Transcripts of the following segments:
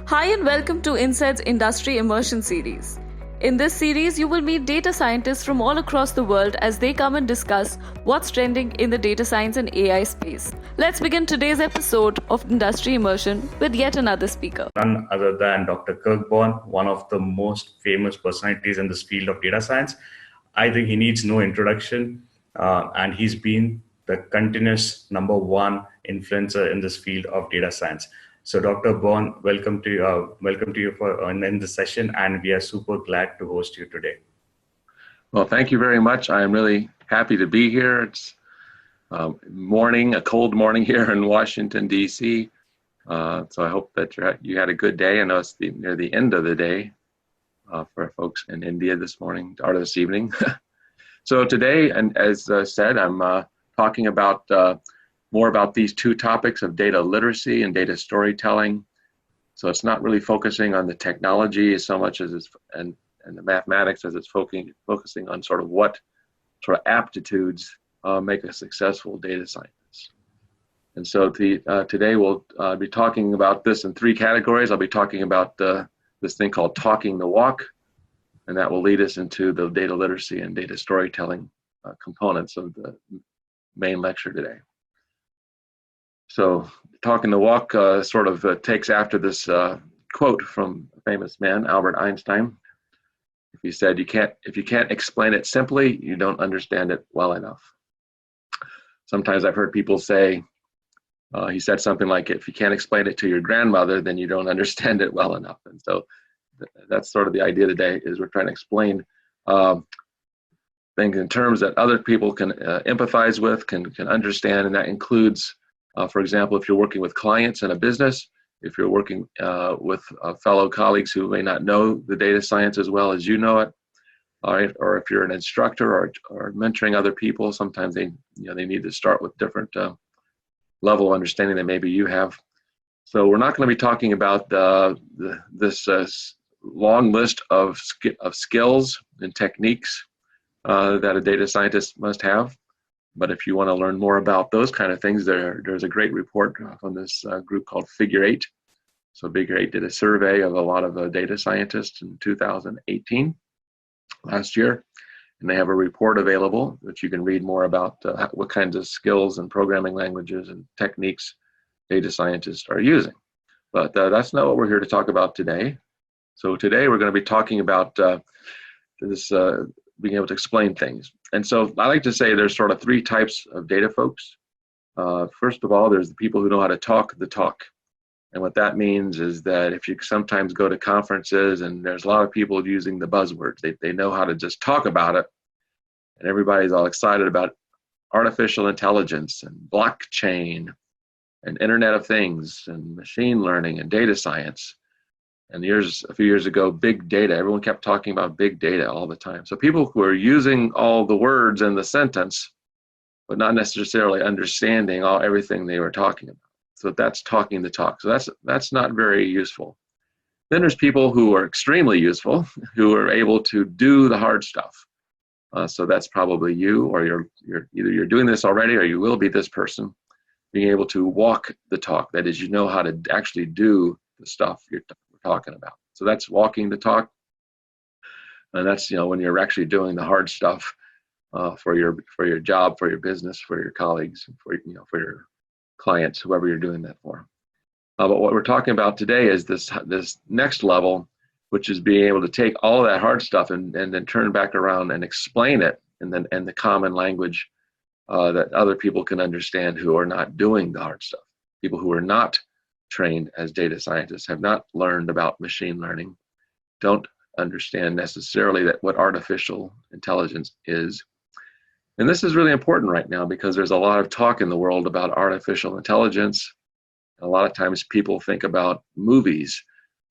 Hi and welcome to Insight's Industry Immersion Series. In this series, you will meet data scientists from all across the world as they come and discuss what's trending in the data science and AI space. Let's begin today's episode of Industry Immersion with yet another speaker. None other than Dr. Kirk Borne, one of the most famous personalities in this field of data science. I think he needs no introduction, and he's been the continuous number one influencer in this field of data science. So, Dr. Borne, welcome to you for in this session, and we are super glad to host you today. Well, thank you very much. I am really happy to be here. It's a cold morning here in Washington, D.C. So I hope that you had a good day. I know it's near the end of the day for folks in India this morning or this evening. So today, and as said, I'm talking about more about these two topics of data literacy and data storytelling. So it's not really focusing on the technology so much as it's and the mathematics as it's focusing on sort of what sort of aptitudes make a successful data scientist. And so today we'll be talking about this in three categories. I'll be talking about this thing called talking the walk, and that will lead us into the data literacy and data storytelling components of the main lecture today. So talking the walk sort of takes after this quote from a famous man, Albert Einstein. He said, if you can't explain it simply, you don't understand it well enough. Sometimes I've heard people say, he said something like, if you can't explain it to your grandmother, then you don't understand it well enough. And so that's sort of the idea today, is we're trying to explain things in terms that other people can empathize with, can understand, and that includes, for example, if you're working with clients in a business, if you're working with fellow colleagues who may not know the data science as well as you know it, all right, or if you're an instructor or mentoring other people, sometimes they need to start with different level of understanding that maybe you have. So we're not going to be talking about this long list of skills and techniques that a data scientist must have. But if you want to learn more about those kind of things, there's a great report from this group called Figure 8. So Figure 8 did a survey of a lot of data scientists in 2018, last year. And they have a report available that you can read more about what kinds of skills and programming languages and techniques data scientists are using. But that's not what we're here to talk about today. So today we're going to be talking about this being able to explain things. And so I like to say there's sort of three types of data folks. First of all, there's the people who know how to talk the talk. And what that means is that if you sometimes go to conferences and there's a lot of people using the buzzwords, they know how to just talk about it. And everybody's all excited about artificial intelligence and blockchain and Internet of Things and machine learning and data science. And a few years ago, big data, everyone kept talking about big data all the time. So people who are using all the words in the sentence, but not necessarily understanding everything they were talking about. So that's talking the talk. So that's not very useful. Then there's people who are extremely useful, who are able to do the hard stuff. So that's probably you, or you're doing this already, or you will be this person, being able to walk the talk. That is, you know how to actually do the stuff you're talking about. So that's walking the talk. And that's, when you're actually doing the hard stuff for your job, for your business, for your colleagues, for your clients, whoever you're doing that for. But what we're talking about today is this next level, which is being able to take all of that hard stuff and then turn back around and explain it in the common language that other people can understand who are not doing the hard stuff. People who are not trained as data scientists, have not learned about machine learning, don't understand necessarily what artificial intelligence is. And this is really important right now because there's a lot of talk in the world about artificial intelligence. A lot of times people think about movies.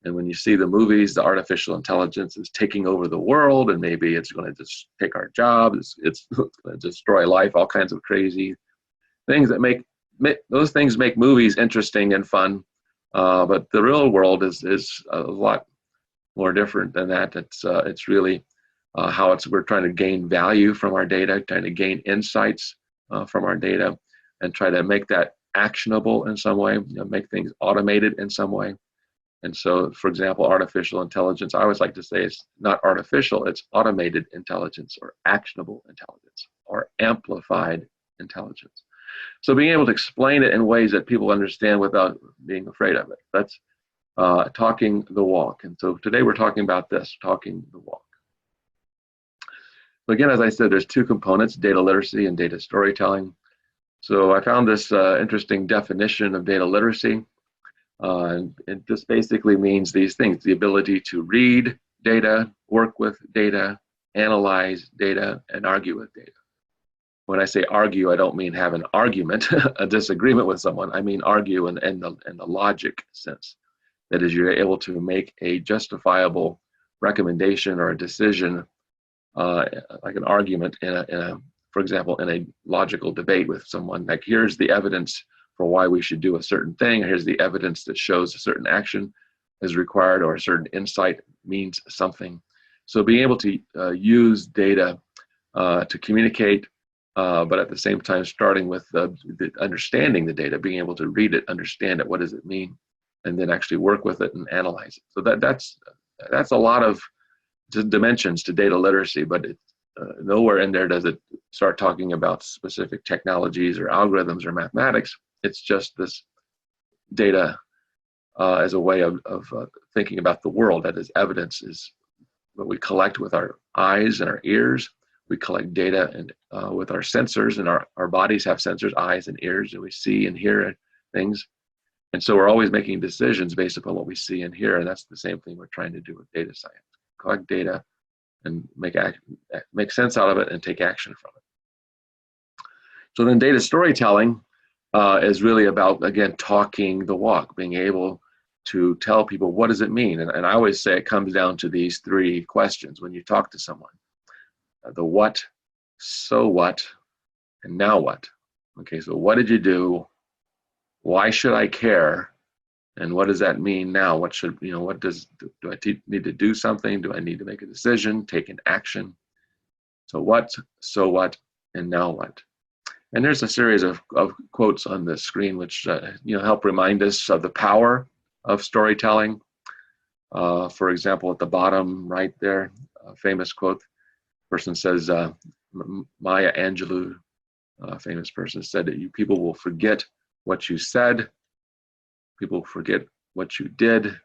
And when you see the movies, the artificial intelligence is taking over the world, and maybe it's going to just take our jobs. It's going to destroy life, all kinds of crazy things that make movies interesting and fun. But the real world is a lot more different than that. It's really how we're trying to gain value from our data, trying to gain insights from our data, and try to make that actionable in some way, make things automated in some way. And so, for example, artificial intelligence, I always like to say it's not artificial, it's automated intelligence or actionable intelligence or amplified intelligence. So being able to explain it in ways that people understand without being afraid of it. That's talking the walk. And so today we're talking about this, talking the walk. So again, as I said, there's two components, data literacy and data storytelling. So I found this interesting definition of data literacy. And this basically means these things: the ability to read data, work with data, analyze data, and argue with data. When I say argue, I don't mean have an argument, a disagreement with someone. I mean argue in the logic sense. That is, you're able to make a justifiable recommendation or a decision, like an argument for example, in a logical debate with someone. Like, here's the evidence for why we should do a certain thing. Here's the evidence that shows a certain action is required or a certain insight means something. So being able to use data to communicate, but at the same time starting with understanding the data, being able to read it, understand it, what does it mean, and then actually work with it and analyze it. So that's a lot of dimensions to data literacy, but nowhere in there does it start talking about specific technologies or algorithms or mathematics. It's just this data as a way of thinking about the world. That is, evidence is what we collect with our eyes and our ears. We collect data and with our sensors, and our bodies have sensors, eyes and ears, and we see and hear things. And so we're always making decisions based upon what we see and hear, and that's the same thing we're trying to do with data science. Collect data and make sense out of it and take action from it. So then data storytelling is really about, again, talking the walk, being able to tell people, what does it mean? And I always say it comes down to these three questions when you talk to someone. The what, so what, and now what? Okay, so what did you do? Why should I care? And what does that mean now? What should, what do I need to do something? Do I need to make a decision, take an action? So what, so what, and now what? And there's a series of quotes on the screen which help remind us of the power of storytelling. For example, at the bottom right there, a famous quote, person says, Maya Angelou, a famous person, said that people will forget what you said, people forget what you did,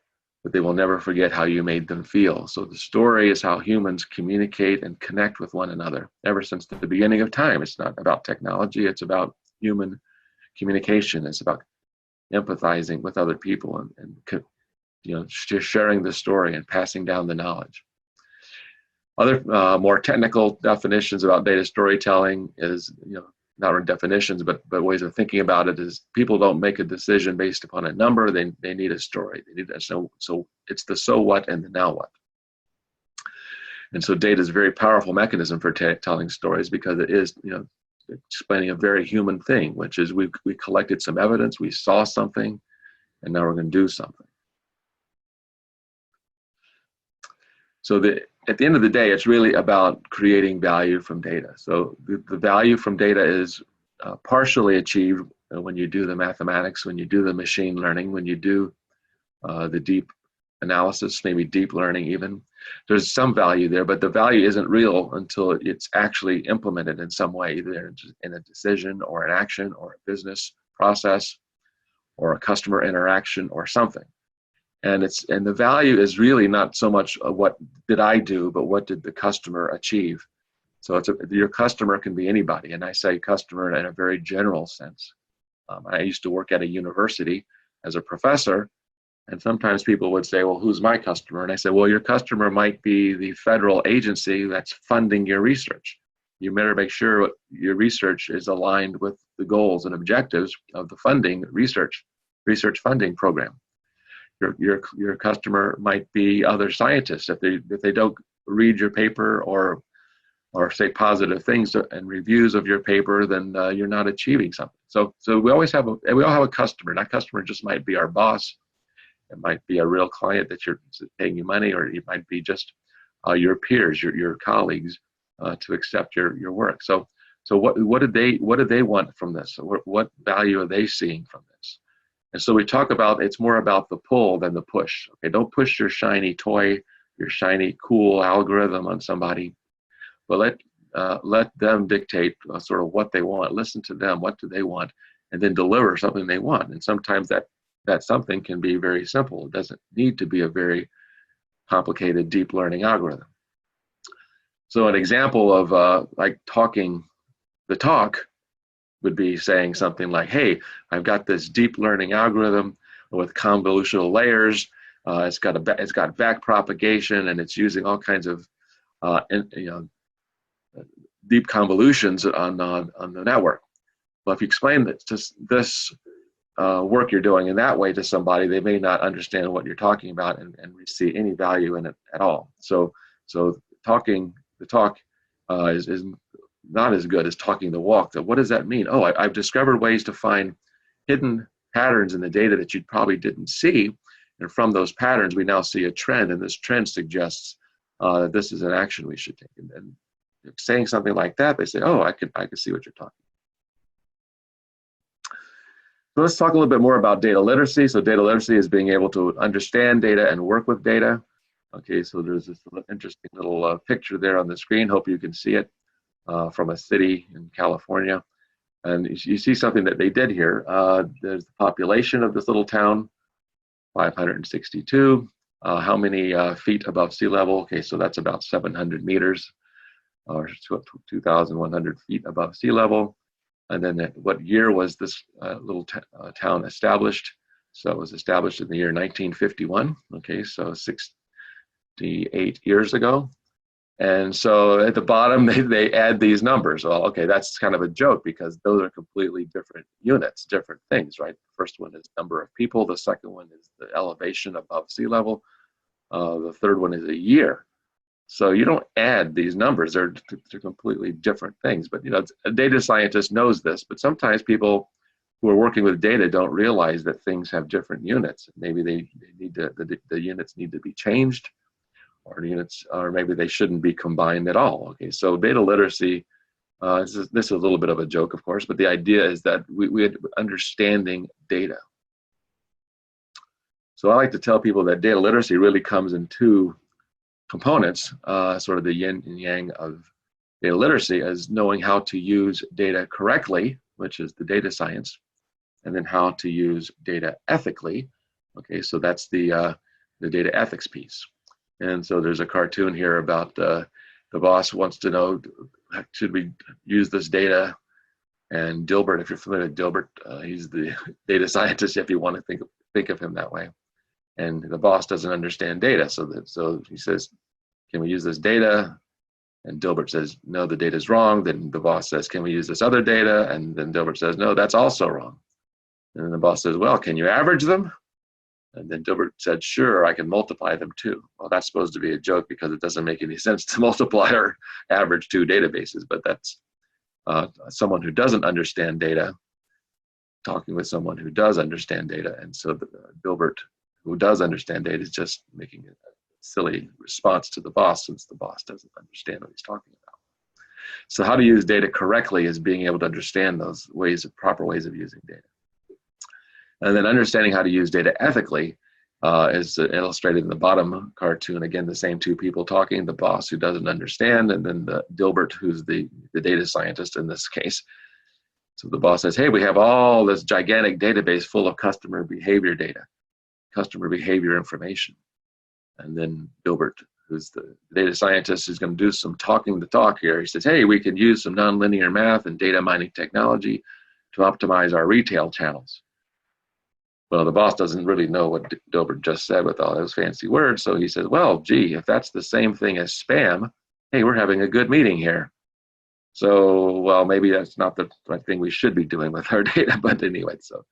but they will never forget how you made them feel. So the story is how humans communicate and connect with one another ever since the beginning of time. It's not about technology, it's about human communication. It's about empathizing with other people and just sharing the story and passing down the knowledge. Other more technical definitions about data storytelling is, not in definitions, but ways of thinking about it is, people don't make a decision based upon a number. They need a story. They need so it's the so what and the now what. And so data is a very powerful mechanism for telling stories, because it is, explaining a very human thing, which is we collected some evidence, we saw something, and now we're going to do something. So at the end of the day, it's really about creating value from data. So the value from data is partially achieved when you do the mathematics, when you do the machine learning, when you do the deep analysis, maybe deep learning even. There's some value there, but the value isn't real until it's actually implemented in some way, either in a decision or an action or a business process or a customer interaction or something. And the value is really not so much what did I do, but what did the customer achieve. So your customer can be anybody, and I say customer in a very general sense. I used to work at a university as a professor, and sometimes people would say, well, who's my customer? And I said, well, your customer might be the federal agency that's funding your research. You better make sure your research is aligned with the goals and objectives of the research funding program. Your customer might be other scientists. If they don't read your paper or say positive things and reviews of your paper, then you're not achieving something. So we all have a customer. That customer just might be our boss. It might be a real client that you're paying you money, or it might be just your peers, your colleagues, to accept your work. So what do they want from this? What value are they seeing from this? And so we talk about, it's more about the pull than the push. Okay, don't push your shiny toy, your shiny cool algorithm on somebody, but let them dictate sort of what they want. Listen to them, what do they want, and then deliver something they want. And sometimes that something can be very simple. It doesn't need to be a very complicated deep learning algorithm. So an example of like talking the talk would be saying something like, hey, I've got this deep learning algorithm with convolutional layers. It's got back propagation, and it's using all kinds of deep convolutions on the network. Well, if you explain that just this work you're doing in that way to somebody, they may not understand what you're talking about and see any value in it at all. So talking the talk is not as good as talking the walk. So what does that mean? Oh, I've discovered ways to find hidden patterns in the data that you probably didn't see. And from those patterns, we now see a trend, and this trend suggests that this is an action we should take. And saying something like that, they say, oh, I can see what you're talking about. So let's talk a little bit more about data literacy. So data literacy is being able to understand data and work with data. Okay, so there's this interesting little picture there on the screen. Hope you can see it from a city in California. And you see something that they did here. There's the population of this little town, 562. How many feet above sea level? Okay, so that's about 700 meters, or 2,100 feet above sea level. And then what year was this little town established? So it was established in the year 1951. Okay, so 68 years ago. And so at the bottom, they add these numbers. Well, okay, that's kind of a joke because those are completely different units, different things, right? The first one is number of people. The second one is the elevation above sea level. The third one is a year. So you don't add these numbers. They're completely different things. But a data scientist knows this. But sometimes people who are working with data don't realize that things have different units. Maybe they need to, the units need to be changed. Or maybe they shouldn't be combined at all. Okay, so data literacy, this is a little bit of a joke, of course, but the idea is that we're understanding data. So I like to tell people that data literacy really comes in two components, sort of the yin and yang of data literacy, as knowing how to use data correctly, which is the data science, and then how to use data ethically. Okay, so that's the data ethics piece. And so there's a cartoon here about the boss wants to know, should we use this data? And Dilbert, if you're familiar with Dilbert, he's the data scientist, if you want to think of him that way. And the boss doesn't understand data. So he says, can we use this data? And Dilbert says, no, the data is wrong. Then the boss says, can we use this other data? And then Dilbert says, no, that's also wrong. And then the boss says, well, can you average them? And then Dilbert said, sure, I can multiply them too. Well, that's supposed to be a joke because it doesn't make any sense to multiply or average two databases, but that's someone who doesn't understand data talking with someone who does understand data. And so Dilbert, who does understand data, is just making a silly response to the boss since the boss doesn't understand what he's talking about. So how to use data correctly is being able to understand those proper ways of using data. And then understanding how to use data ethically is illustrated in the bottom cartoon. Again, the same two people talking, the boss who doesn't understand, and then Dilbert, who's the data scientist in this case. So the boss says, hey, we have all this gigantic database full of customer behavior data, customer behavior information. And then Dilbert, who's the data scientist, is going to do some talking the talk here. He says, hey, we can use some nonlinear math and data mining technology to optimize our retail channels. Well, the boss doesn't really know what Dilbert just said with all those fancy words, so he says, well, gee, if that's the same thing as spam, hey, we're having a good meeting here. So, well, maybe that's not the right thing we should be doing with our data, but anyway, so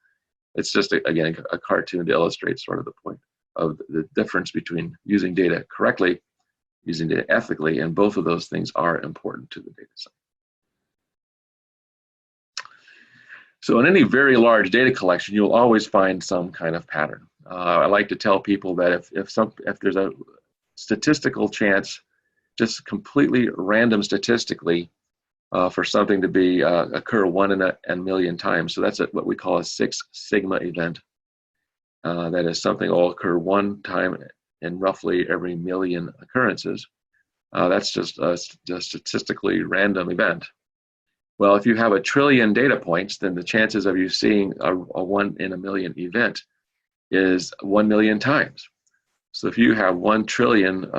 it's just, again, a cartoon to illustrate sort of the point of the difference between using data correctly, using data ethically, and both of those things are important to the data science. So in any very large data collection, you'll always find some kind of pattern. I like to tell people that if there's a statistical chance, just completely random statistically, for something to be occur 1 in a million times. So that's what we call a 6 sigma event. that is, something will occur one time in roughly every million occurrences. That's just a statistically random event. Well, if you have a trillion data points, then the chances of you seeing a 1 in a million event is 1 million times. So if you have 1 trillion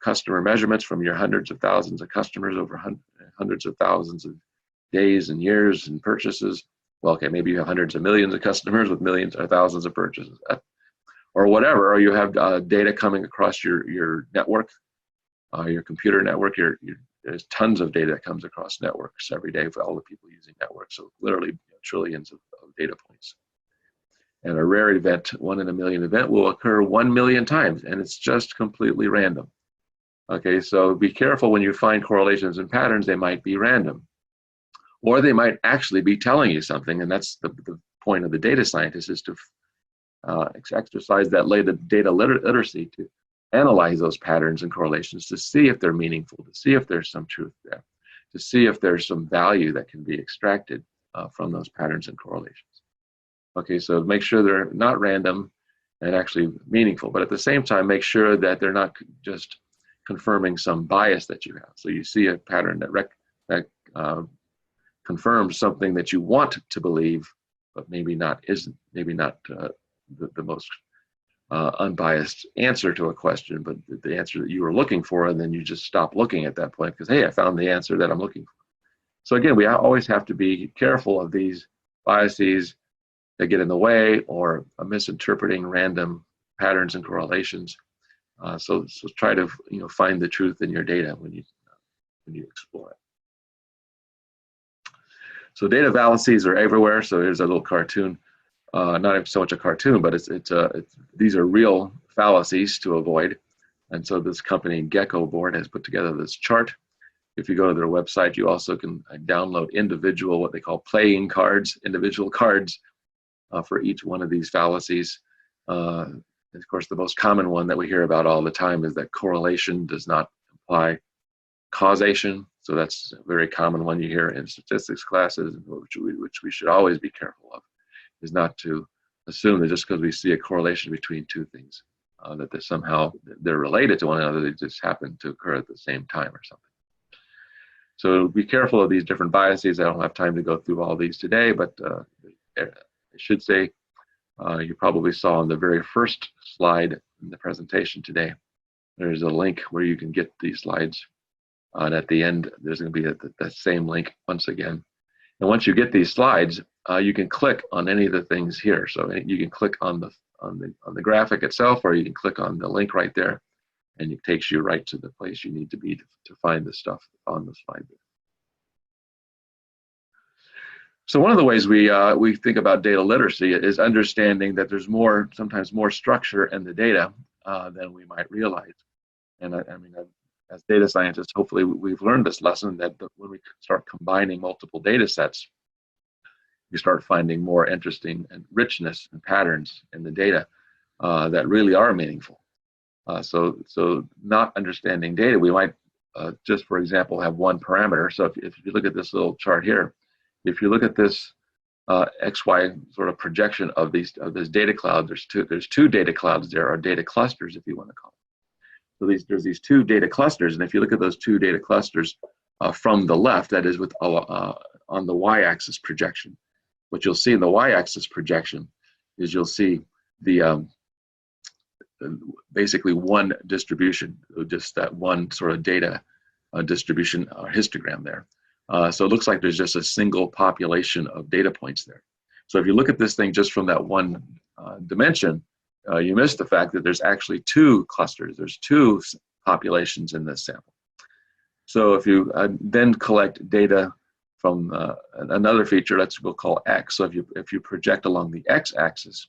customer measurements from your hundreds of thousands of customers over hundreds of thousands of days and years and purchases, well, okay, maybe you have hundreds of millions of customers with millions or thousands of purchases, or whatever, or you have data coming across your network, your computer network. There's tons of data that comes across networks every day for all the people using networks. So literally trillions of data points. And a rare event, 1 in a million event, will occur 1 million times, and it's just completely random. Okay, so be careful when you find correlations and patterns. They might be random, or they might actually be telling you something, and that's the point of the data scientist, is to exercise that data literacy to analyze those patterns and correlations, to see if they're meaningful, to see if there's some truth there, to see if there's some value that can be extracted from those patterns and correlations. Okay, so make sure they're not random and actually meaningful, but at the same time, make sure that they're not just confirming some bias that you have. So you see a pattern that confirms something that you want to believe, but maybe not the most unbiased answer to a question, but the answer that you were looking for, and then you just stop looking at that point because, hey, I found the answer that I'm looking for. So again, we always have to be careful of these biases that get in the way, or misinterpreting random patterns and correlations. So try to find the truth in your data when you explore it. So data fallacies are everywhere. So here's a little cartoon, not so much a cartoon, but these are real fallacies to avoid. And so this company, Gecko Board, has put together this chart. If you go to their website, you also can download individual, what they call playing cards, individual cards for each one of these fallacies. Of course, the most common one that we hear about all the time is that correlation does not imply causation. So that's a very common one you hear in statistics classes, which we should always be careful of, is not to assume that just because we see a correlation between two things, that they're related to one another, they just happen to occur at the same time or something. So be careful of these different biases. I don't have time to go through all these today, but I should say, you probably saw on the very first slide in the presentation today, there's a link where you can get these slides. And at the end, there's going to be that same link once again. And once you get these slides, you can click on any of the things here. So you can click on the graphic itself, or you can click on the link right there, and it takes you right to the place you need to be to find the stuff on the slide there. So one of the ways we think about data literacy is understanding that there's sometimes more structure in the data than we might realize. And I mean, as data scientists, hopefully we've learned this lesson, that when we start combining multiple data sets, you start finding more interesting and richness and patterns in the data that really are meaningful. So not understanding data, we might just, for example, have one parameter. So if you look at this little chart here, if you look at this XY sort of projection of this data cloud, there's two data clouds there, or data clusters, if you want to call them. So there's these two data clusters, and if you look at those two data clusters from the left, that is on the y-axis projection, what you'll see in the y-axis projection is you'll see the basically one distribution, just that one sort of data distribution or histogram there. So it looks like there's just a single population of data points there. So if you look at this thing just from that one dimension, you miss the fact that there's actually two clusters. There's two populations in this sample. So if you then collect data from another feature, we'll call X. So if you project along the X-axis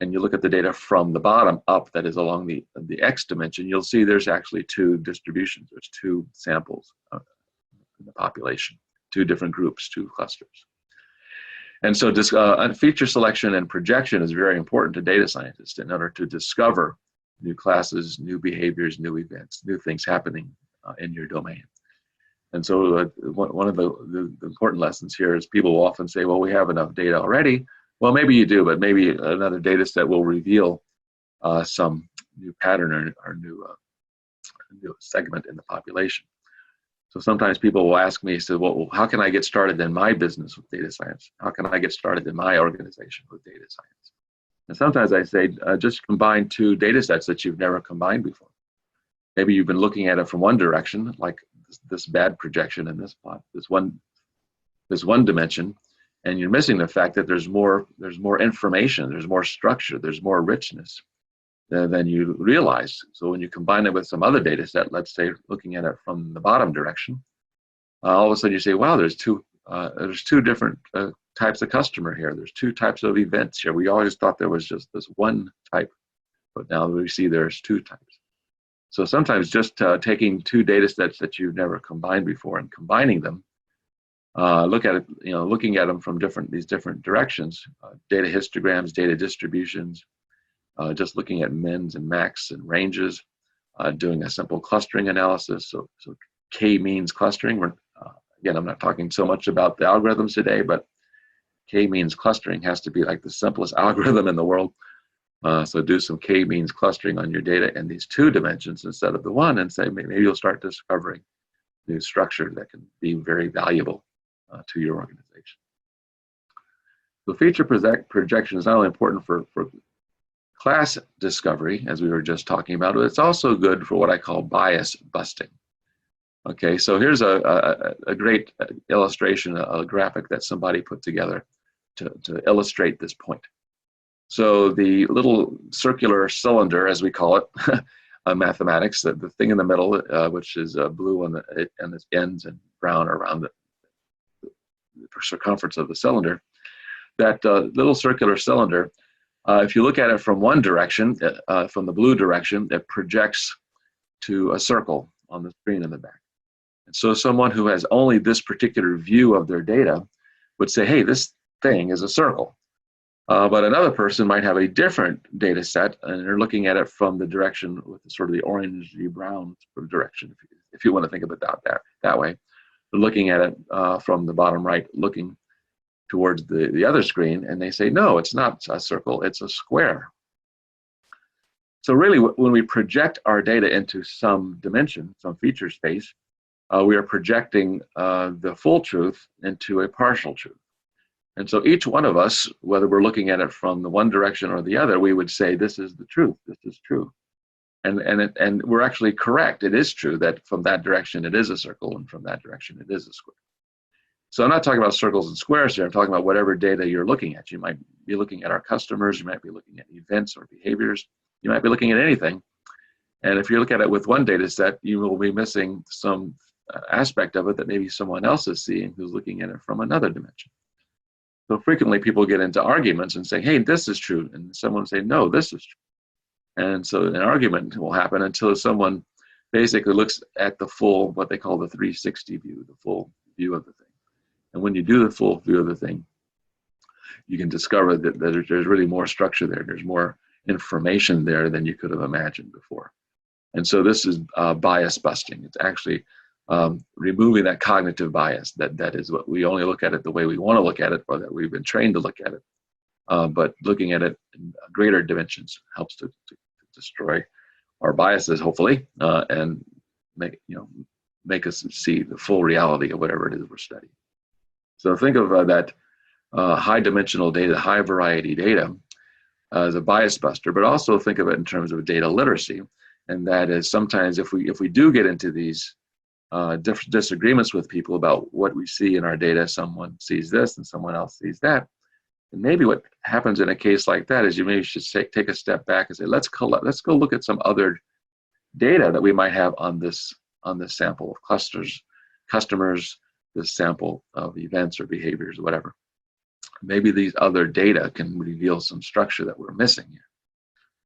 and you look at the data from the bottom up, that is along the X dimension, you'll see there's actually two distributions. There's two samples in the population, two different groups, two clusters. And so feature selection and projection is very important to data scientists in order to discover new classes, new behaviors, new events, new things happening in your domain. And so one of the important lessons here is people will often say, well, we have enough data already. Well, maybe you do, but maybe another data set will reveal some new pattern or new segment in the population. So sometimes people will ask me, so, well, how can I get started in my business with data science? How can I get started in my organization with data science? And sometimes I say, just combine two data sets that you've never combined before. Maybe you've been looking at it from one direction, like this bad projection in this plot, this one dimension, and you're missing the fact that there's more information, there's more structure, there's more richness than you realize. So when you combine it with some other data set, let's say looking at it from the bottom direction, all of a sudden you say, wow, there's two different types of customer here. There's two types of events here. We always thought there was just this one type, but now we see there's two types. So sometimes just taking two data sets that you've never combined before and combining them, looking at them from these different directions, data histograms, data distributions, just looking at mins and max and ranges, doing a simple clustering analysis. So k-means clustering. Again, I'm not talking so much about the algorithms today, but k-means clustering has to be like the simplest algorithm in the world. So do some k-means clustering on your data in these two dimensions instead of the one, and say maybe you'll start discovering new structure that can be very valuable to your organization. So feature projection is not only important for class discovery, as we were just talking about, but it's also good for what I call bias busting. Okay, so here's a great illustration, a graphic that somebody put together to illustrate this point. So the little circular cylinder, as we call it, mathematics, the thing in the middle, which is blue on its ends and brown around the circumference of the cylinder, that little circular cylinder, if you look at it from one direction, from the blue direction, it projects to a circle on the screen in the back. And so someone who has only this particular view of their data would say, hey, this thing is a circle. But another person might have a different data set, and they're looking at it from the direction with sort of the orangey brown sort of direction, if you want to think of it that way. They're looking at it from the bottom right, looking towards the other screen, and they say, no, it's not a circle, it's a square. So really, when we project our data into some dimension, some feature space, we are projecting the full truth into a partial truth. And so each one of us, whether we're looking at it from the one direction or the other, we would say, this is the truth, this is true. And we're actually correct. It is true that from that direction it is a circle, and from that direction it is a square. So I'm not talking about circles and squares here. I'm talking about whatever data you're looking at. You might be looking at our customers. You might be looking at events or behaviors. You might be looking at anything. And if you look at it with one data set, you will be missing some aspect of it that maybe someone else is seeing who's looking at it from another dimension. So frequently people get into arguments and say, hey, this is true. And someone will say, no, this is true. And so an argument will happen until someone basically looks at the full, what they call the 360 view, the full view of the thing. And when you do the full view of the thing, you can discover that there's really more structure there. There's more information there than you could have imagined before. And so this is bias busting. It's actually removing that cognitive bias. That is what we only look at it the way we want to look at it, or that we've been trained to look at it. But looking at it in greater dimensions helps to destroy our biases, hopefully, and make us see the full reality of whatever it is we're studying. So think of that high dimensional data, high variety data as a bias buster, but also think of it in terms of data literacy. And that is sometimes if we do get into these disagreements with people about what we see in our data, someone sees this and someone else sees that. And maybe what happens in a case like that is you maybe should take a step back and say, let's go look at some other data that we might have on this sample of customers, this sample of events or behaviors or whatever. Maybe these other data can reveal some structure that we're missing here.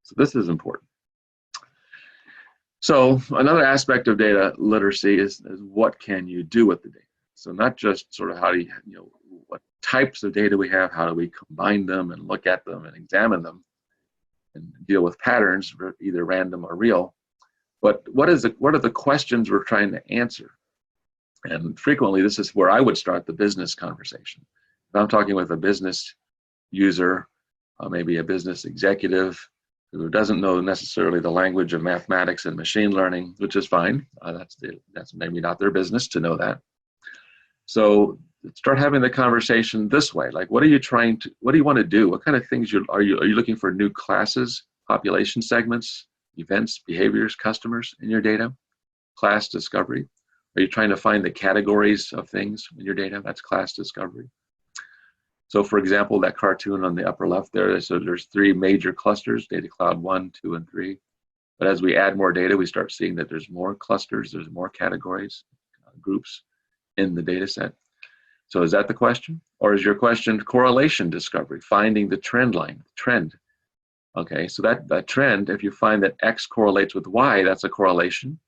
So this is important. So another aspect of data literacy is what can you do with the data? So not just sort of how do you what types of data we have, how do we combine them and look at them and examine them and deal with patterns, either random or real, but what are the questions we're trying to answer? And frequently this is where I would start the business conversation. If I'm talking with a business user, maybe a business executive who doesn't know necessarily the language of mathematics and machine learning, which is fine. That's maybe not their business to know that. So start having the conversation this way. Like, what do you want to do? What kind of things are you looking for? New classes, population segments, events, behaviors, customers in your data? Class discovery. Are you trying to find the categories of things in your data? That's class discovery. So for example, that cartoon on the upper left there, so there's 3 major clusters, data cloud 1, 2, and 3. But as we add more data, we start seeing that there's more clusters, there's more categories, groups in the data set. So is that the question? Or is your question correlation discovery, finding the trend line, trend? Okay, so that trend, if you find that X correlates with Y, that's a correlation,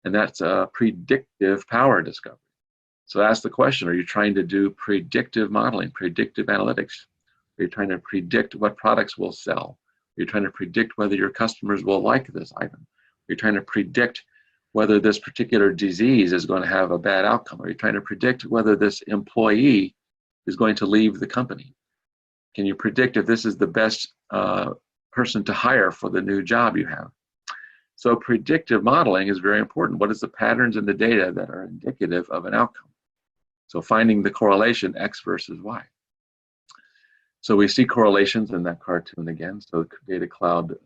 and that's a predictive power discovery. So ask the question, are you trying to do predictive modeling, predictive analytics? Are you trying to predict what products will sell? Are you trying to predict whether your customers will like this item? Are you trying to predict whether this particular disease is going to have a bad outcome? Are you trying to predict whether this employee is going to leave the company? Can you predict if this is the best person to hire for the new job you have? So predictive modeling is very important. What is the patterns in the data that are indicative of an outcome? So finding the correlation, X versus Y. So we see correlations in that cartoon again. So Data Cloud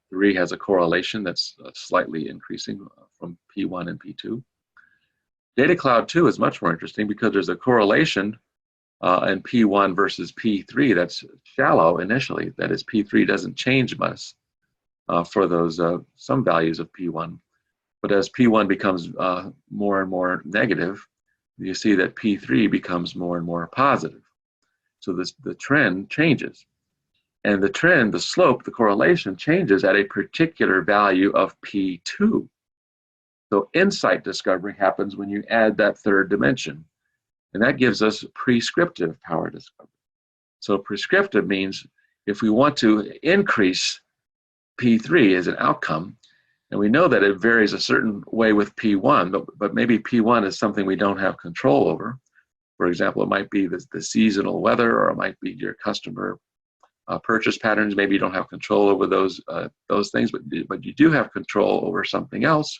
3 has a correlation that's slightly increasing from P1 and P2. Data Cloud 2 is much more interesting because there's a correlation in P1 versus P3 that's shallow initially. That is, P3 doesn't change much for those some values of P1. But as P1 becomes more and more negative, you see that P3 becomes more and more positive. So the trend changes. And the trend, the slope, the correlation changes at a particular value of P2. So insight discovery happens when you add that 3rd dimension. And that gives us prescriptive power discovery. So prescriptive means if we want to increase P3 as an outcome, and we know that it varies a certain way with P1, but maybe P1 is something we don't have control over. For example, it might be the seasonal weather, or it might be your customer purchase patterns. Maybe you don't have control over those things, but you do have control over something else.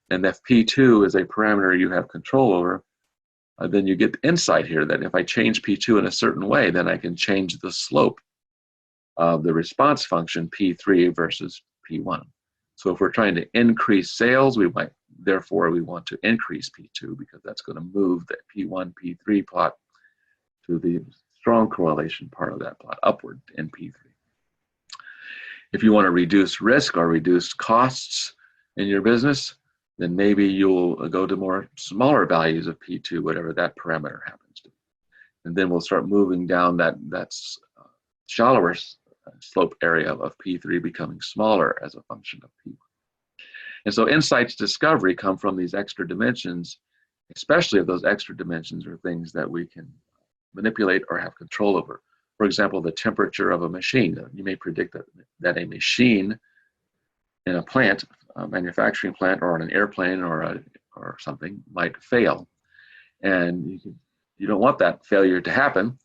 And if P2 is a parameter you have control over, then you get the insight here that if I change P2 in a certain way, then I can change the slope of the response function P3 versus P1. So if we're trying to increase sales, we want to increase P2 because that's going to move the P1, P3 plot to the strong correlation part of that plot upward in P3. If you want to reduce risk or reduce costs in your business, then maybe you'll go to more smaller values of P2, whatever that parameter happens to be. And then we'll start moving down that shallower slope area of P3 becoming smaller as a function of P1. And so insights discovery come from these extra dimensions, especially if those extra dimensions are things that we can manipulate or have control over. For example, the temperature of a machine. You may predict that a machine in a plant, a manufacturing plant, or on an airplane or something might fail. And you don't want that failure to happen.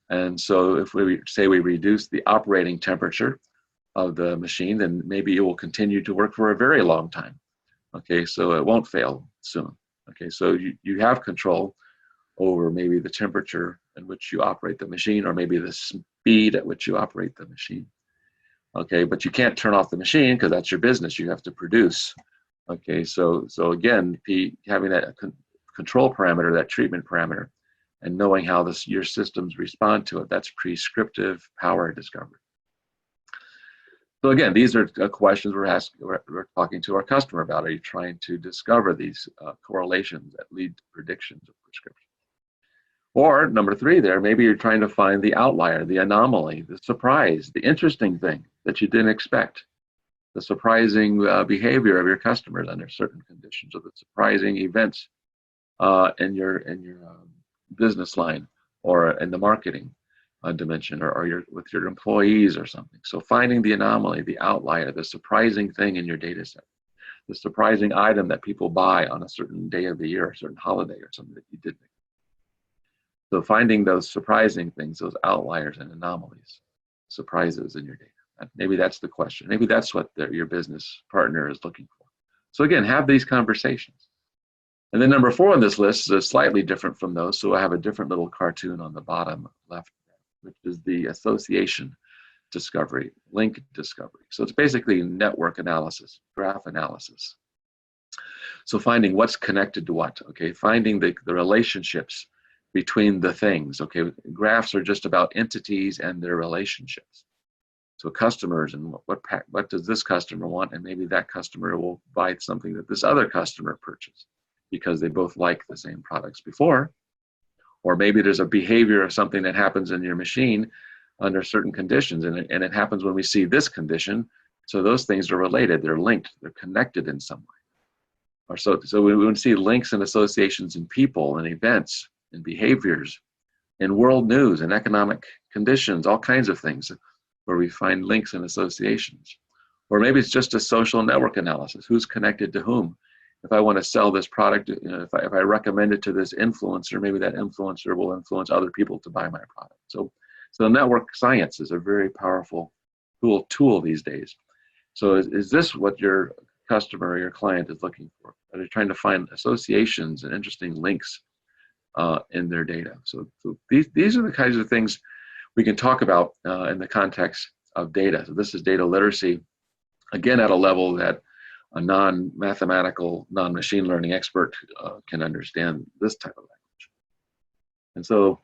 And so if we say we reduce the operating temperature of the machine, then maybe it will continue to work for a very long time. Okay, so it won't fail soon. Okay, so you have control over maybe the temperature in which you operate the machine, or maybe the speed at which you operate the machine. Okay, but you can't turn off the machine because that's your business. You have to produce. Okay, so again, having that control parameter, that treatment parameter, and knowing how your systems respond to it, that's prescriptive power discovery. So again, these are questions we're talking to our customer about. Are you trying to discover these correlations that lead to predictions of prescription? Or number 3 there, maybe you're trying to find the outlier, the anomaly, the surprise, the interesting thing that you didn't expect, the surprising behavior of your customers under certain conditions, or the surprising events in your business line, or in the marketing dimension, or with your employees or something. So finding the anomaly, the outlier, the surprising thing in your data set, the surprising item that people buy on a certain day of the year, a certain holiday or something that you didn't expect. So finding those surprising things, those outliers and anomalies, surprises in your data. Maybe that's the question. Maybe that's what your business partner is looking for. So again, have these conversations. And then number 4 on this list is slightly different from those. So I have a different little cartoon on the bottom left, which is the association discovery, link discovery. So it's basically network analysis, graph analysis. So finding what's connected to what, okay? Finding the relationships between the things, okay? Graphs are just about entities and their relationships. So customers, and what does this customer want? And maybe that customer will buy something that this other customer purchased because they both like the same products before. Or maybe there's a behavior of something that happens in your machine under certain conditions, and it happens when we see this condition. So those things are related, they're linked, they're connected in some way. Or so we would see links and associations in people and events and behaviors, in world news and economic conditions, all kinds of things where we find links and associations. Or maybe it's just a social network analysis. Who's connected to whom? If I want to sell this product, if I recommend it to this influencer, maybe that influencer will influence other people to buy my product. So network science is a very powerful tool these days. So is this what your customer or your client is looking for? Are they trying to find associations and interesting links in their data? So these are the kinds of things we can talk about in the context of data. So this is data literacy, again, at a level that a non-mathematical, non-machine learning expert can understand this type of language. And so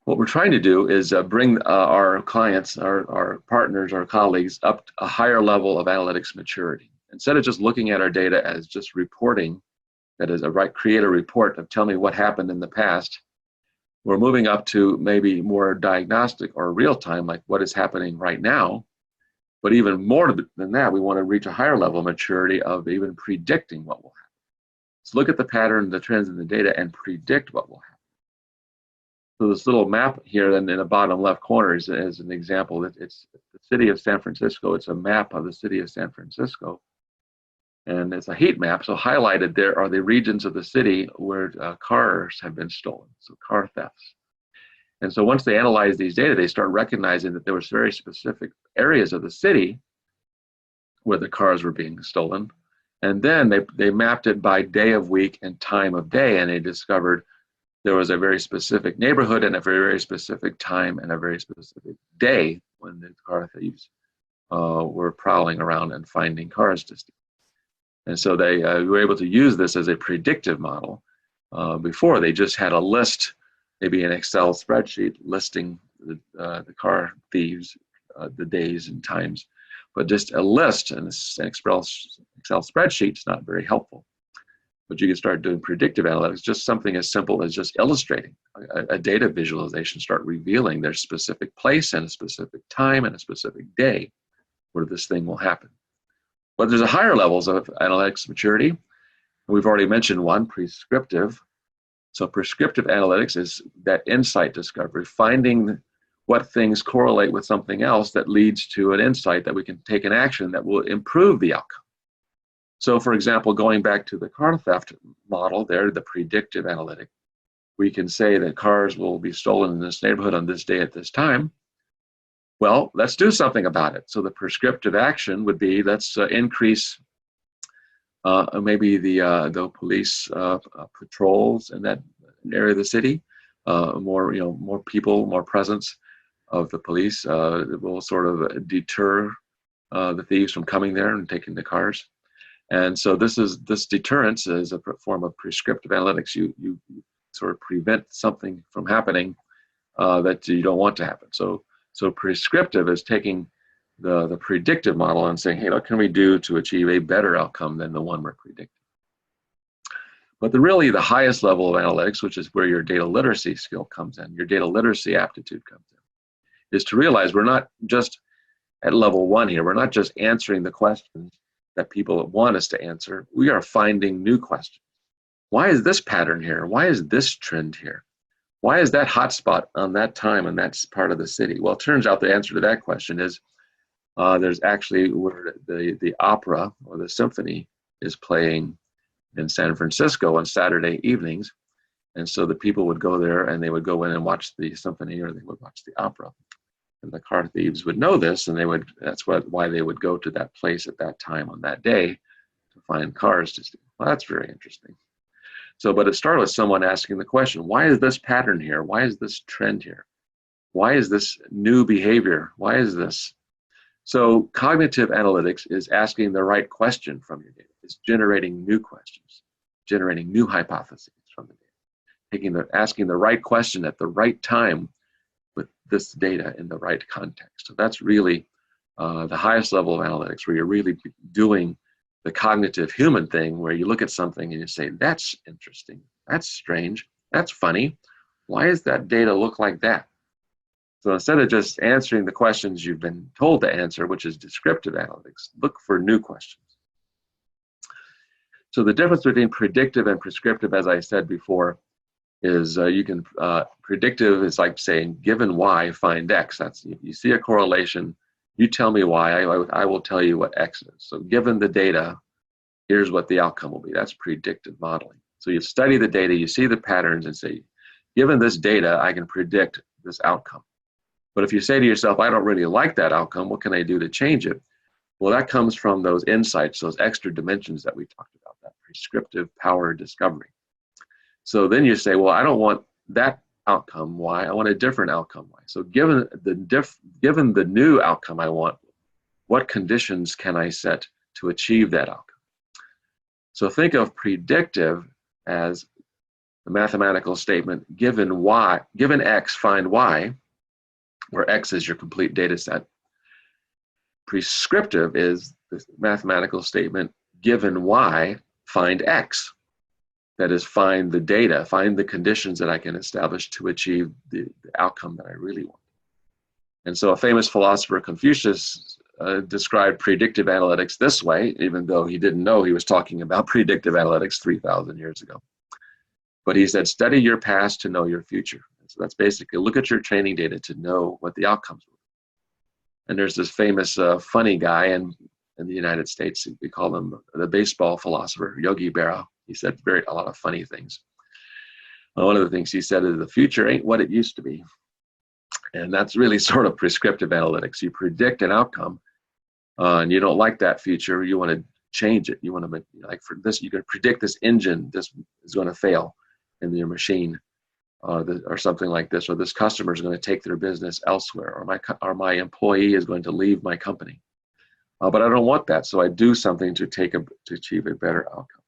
what we're trying to do is bring our clients, our partners, our colleagues up a higher level of analytics maturity. Instead of just looking at our data as just reporting, that is, create a report of tell me what happened in the past, we're moving up to maybe more diagnostic or real time, like what is happening right now. But even more than that, we want to reach a higher level of maturity of even predicting what will happen. So look at the pattern, the trends in the data, and predict what will happen. So this little map here in the bottom left corner is an example. It's the city of San Francisco. It's a map of the city of San Francisco. And it's a heat map. So highlighted there are the regions of the city where cars have been stolen, so car thefts. And so once they analyze these data, they start recognizing that there was very specific areas of the city where the cars were being stolen. And then they mapped it by day of week and time of day, and they discovered there was a very specific neighborhood and a very specific time and a very specific day when the car thieves were prowling around and finding cars to steal. And so they were able to use this as a predictive model. Before, they just had a list, maybe an Excel spreadsheet listing the car thieves, the days and times, but just a list and an Excel spreadsheet is not very helpful. But you can start doing predictive analytics, just something as simple as just illustrating a data visualization, start revealing their specific place and a specific time and a specific day where this thing will happen. But there's a higher levels of analytics maturity. We've already mentioned one, prescriptive. So prescriptive analytics is that insight discovery, finding what things correlate with something else that leads to an insight that we can take an action that will improve the outcome. So for example, going back to the car theft model there, the predictive analytic, we can say that cars will be stolen in this neighborhood on this day at this time. Well, let's do something about it. So the prescriptive action would be, let's increase maybe the police patrols in that area of the city. More people, more presence of the police will sort of deter the thieves from coming there and taking the cars. And so this deterrence is a form of prescriptive analytics. You sort of prevent something from happening that you don't want to happen. So prescriptive is taking the predictive model and saying, hey, what can we do to achieve a better outcome than the one we're predicting? But really the highest level of analytics, which is where your data literacy skill comes in, your data literacy aptitude comes in, is to realize we're not just at level 1 here. We're not just answering the questions that people want us to answer. We are finding new questions. Why is this pattern here? Why is this trend here? Why is that hotspot on that time and that's part of the city? Well, it turns out the answer to that question is there's actually where the opera or the symphony is playing in San Francisco on Saturday evenings. And so the people would go there and they would go in and watch the symphony, or they would watch the opera. And the car thieves would know this, and that's why they would go to that place at that time on that day to find cars to steal. Well, that's very interesting. So, but it started with someone asking the question, why is this pattern here? Why is this trend here? Why is this new behavior? Why is this? So cognitive analytics is asking the right question from your data. It's generating new questions, generating new hypotheses from the data, asking the right question at the right time with this data in the right context. So that's really the highest level of analytics, where you're really doing the cognitive human thing, where you look at something and you say, that's interesting, that's strange, that's funny. Why does that data look like that? So instead of just answering the questions you've been told to answer, which is descriptive analytics, look for new questions. So the difference between predictive and prescriptive, as I said before, is predictive is like saying, given Y, find X. That's, you see a correlation, you tell me Y, I will tell you what X is. So given the data, here's what the outcome will be. That's predictive modeling. So you study the data, you see the patterns, and say, given this data, I can predict this outcome. But if you say to yourself, I don't really like that outcome, what can I do to change it? Well, that comes from those insights, those extra dimensions that we talked about, that prescriptive power discovery. So then you say, well, I don't want that outcome Y, I want a different outcome Y. So given the new outcome I want, what conditions can I set to achieve that outcome? So think of predictive as the mathematical statement, given X, find Y, where X is your complete data set. Prescriptive is the mathematical statement, given Y, find X. That is, find the data, find the conditions that I can establish to achieve the outcome that I really want. And so a famous philosopher, Confucius, described predictive analytics this way, even though he didn't know he was talking about predictive analytics 3,000 years ago. But he said, study your past to know your future. And so that's basically, look at your training data to know what the outcomes will be. And there's this famous funny guy in the United States, we call him the baseball philosopher, Yogi Berra. He said a lot of funny things. One of the things he said is, the future ain't what it used to be. And that's really sort of prescriptive analytics. You predict an outcome, and you don't like that future. You want to change it. You want to make, like for this, you can predict this engine, this is going to fail in your machine, or something like this, or this customer is going to take their business elsewhere, or my employee is going to leave my company. But I don't want that, so I do something to achieve a better outcome.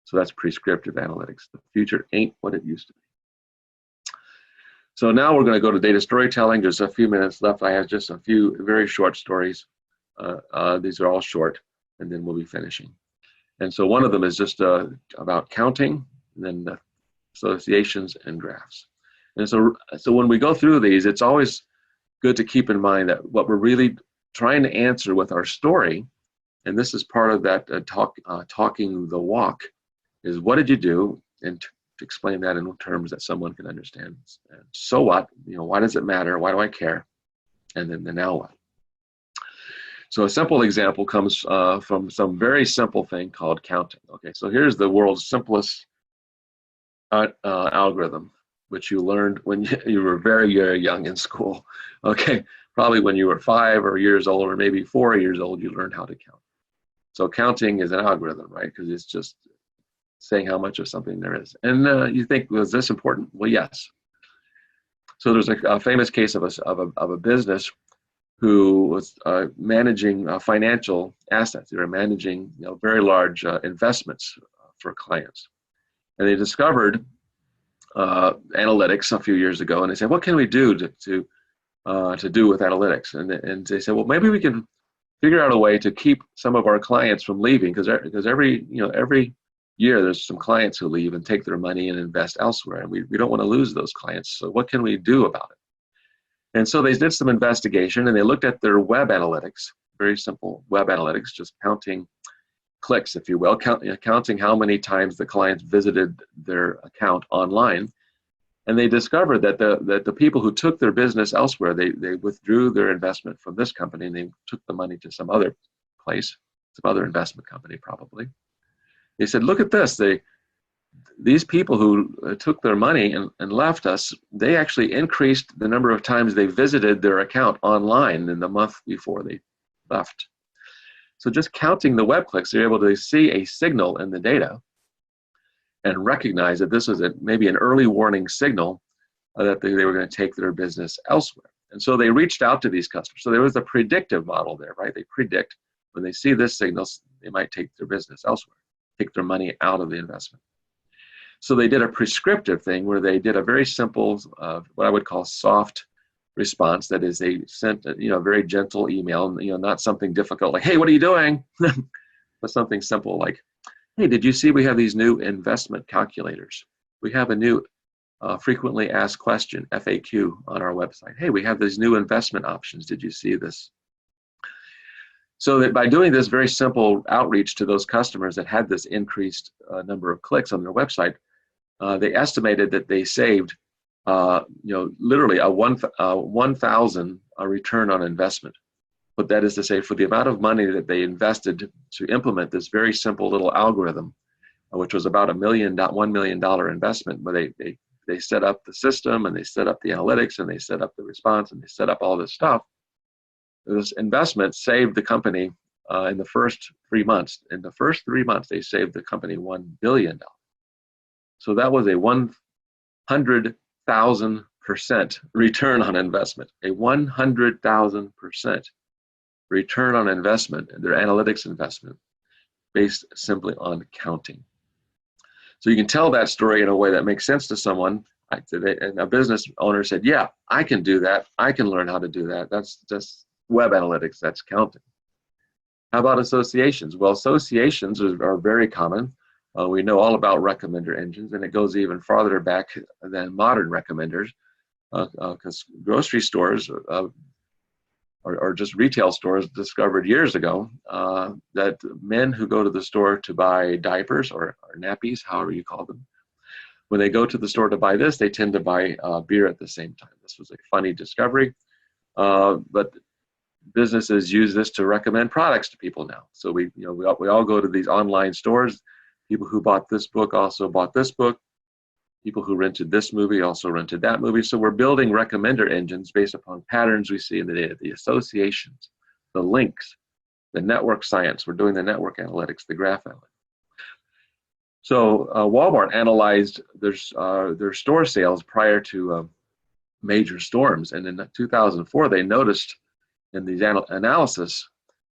So that's prescriptive analytics. The future ain't what it used to be. So now we're going to go to data storytelling. There's a few minutes left. I have just a few very short stories. These are all short, and then we'll be finishing. And so one of them is just about counting, and then the associations and graphs. And so when we go through these, it's always good to keep in mind that what we're really trying to answer with our story, and this is part of that talking the walk, is what did you do, and to explain that in terms that someone can understand. And so what? Why does it matter? Why do I care? And then the now what? So a simple example comes from some very simple thing called counting. Okay, so here's the world's simplest algorithm, which you learned when you were very, very young in school. Okay, probably when you were 5 or years old, or maybe 4 years old, you learned how to count. So counting is an algorithm, right? Because it's just saying how much of something there is. And you think, was this important? Well, yes. So there's a famous case of a business who was managing financial assets. They were managing very large investments for clients. And they discovered analytics a few years ago, and they said, what can we do to do with analytics? And they said, well, maybe we can figure out a way to keep some of our clients from leaving, because every year there's some clients who leave and take their money and invest elsewhere, and we don't want to lose those clients. So what can we do about it? And so they did some investigation, and they looked at their web analytics, very simple web analytics, just counting clicks, if you will, counting how many times the clients visited their account online. And they discovered that the people who took their business elsewhere, they withdrew their investment from this company, and they took the money to some other place, some other investment company probably. They said, look at this. these people who took their money and left us, they actually increased the number of times they visited their account online in the month before they left. So just counting the web clicks, they're able to see a signal in the data and recognize that this was maybe an early warning signal that they were going to take their business elsewhere. And so they reached out to these customers. So there was a predictive model there, right? They predict when they see this signal, they might take their business elsewhere, take their money out of the investment. So they did a prescriptive thing where they did a very simple, what I would call soft response. That is, they sent a very gentle email, not something difficult like, hey, what are you doing? But something simple like, hey, did you see we have these new investment calculators? We have a new frequently asked question, FAQ, on our website. Hey, we have these new investment options. Did you see this? So that by doing this very simple outreach to those customers that had this increased number of clicks on their website, they estimated that they saved, literally a 1,000 return on investment. But that is to say, for the amount of money that they invested to implement this very simple little algorithm, which was about $1 million investment, but they set up the system and they set up the analytics and they set up the response and they set up all this stuff. This investment saved the company in the first 3 months. In the first 3 months, they saved the company $1 billion. So that was a 100,000% return on investment, a 100,000% return on investment in their analytics investment based simply on counting. So you can tell that story in a way that makes sense to someone. And a business owner said, yeah, I can do that. I can learn how to do that. That's just web analytics, that's counting. How about associations? Well, associations are very common. We know all about recommender engines, and it goes even farther back than modern recommenders, because grocery stores or just retail stores discovered years ago that men who go to the store to buy diapers or nappies, however you call them, when they go to the store to buy this, they tend to buy beer at the same time. This was a funny discovery, but businesses use this to recommend products to people now. So we all go to these online stores. People who bought this book also bought this book. People who rented this movie also rented that movie. So we're building recommender engines based upon patterns we see in the data, the associations, the links, the network science. We're doing the network analytics, the graph analytics. So Walmart analyzed their store sales prior to major storms. And in 2004, they noticed in these analysis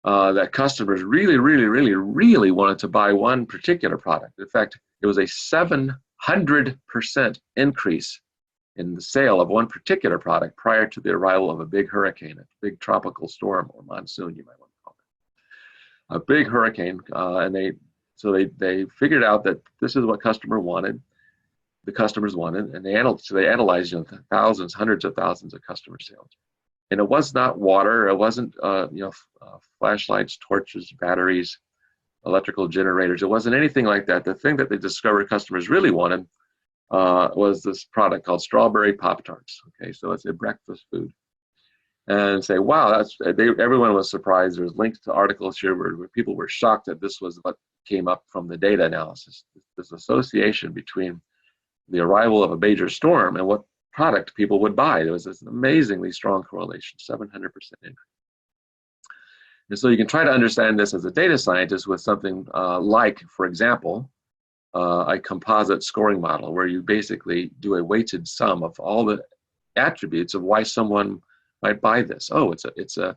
that customers really, really, really, really wanted to buy one particular product. In fact, it was a 700% increase in the sale of one particular product prior to the arrival of a big hurricane, a big tropical storm or monsoon, you might want to call it. A big hurricane, and they figured out that this is what the customers wanted, and they analyzed thousands, hundreds of thousands of customer sales. And it was not water, it wasn't flashlights, torches, batteries, electrical generators. It wasn't anything like that. The thing that they discovered customers really wanted was this product called strawberry Pop-Tarts. Okay, so it's a breakfast food. And say, wow, everyone was surprised. There's links to articles here where people were shocked that this was what came up from the data analysis. This association between the arrival of a major storm and what product people would buy. There was this amazingly strong correlation, 700% increase. And so you can try to understand this as a data scientist with something like, for example, a composite scoring model where you basically do a weighted sum of all the attributes of why someone might buy this. Oh, it's a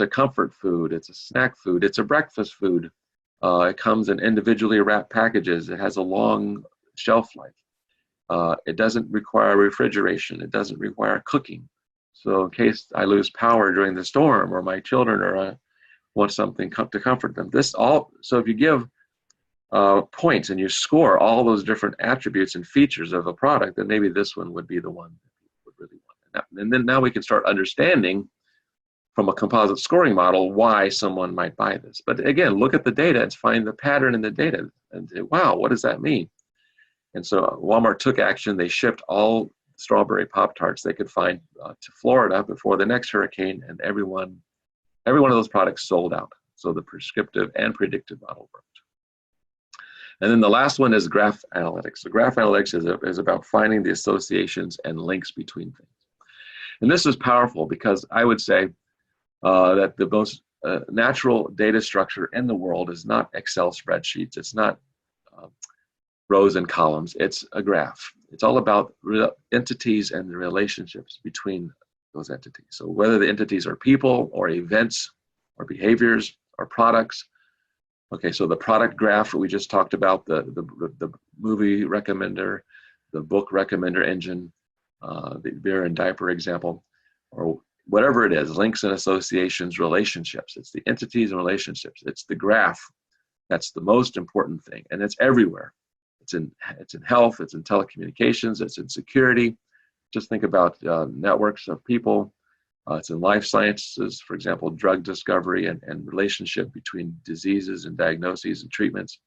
comfort food, it's a snack food, it's a breakfast food. It comes in individually wrapped packages. It has a long shelf life. It doesn't require refrigeration. It doesn't require cooking. So in case I lose power during the storm or my children want something to comfort them. So if you give points and you score all those different attributes and features of a product, then maybe this one would be the one that people would really want. And then now we can start understanding from a composite scoring model why someone might buy this. But again, look at the data and find the pattern in the data and say, wow, what does that mean? And so Walmart took action. They shipped all strawberry Pop-Tarts they could find to Florida before the next hurricane, and every one of those products sold out. So the prescriptive and predictive model worked. And then the last one is graph analytics. So graph analytics is about finding the associations and links between things. And this is powerful because I would say that the most natural data structure in the world is not Excel spreadsheets. It's not rows and columns. It's a graph. It's all about entities and the relationships between those entities. So whether the entities are people or events or behaviors or products. Okay, so the product graph that we just talked about, the movie recommender, the book recommender engine, the beer and diaper example, or whatever it is, links and associations, relationships. It's the entities and relationships. It's the graph. That's the most important thing, and it's everywhere. It's in health, it's in telecommunications, it's in security. Just think about networks of people. It's in life sciences, for example, drug discovery and relationship between diseases and diagnoses and treatments.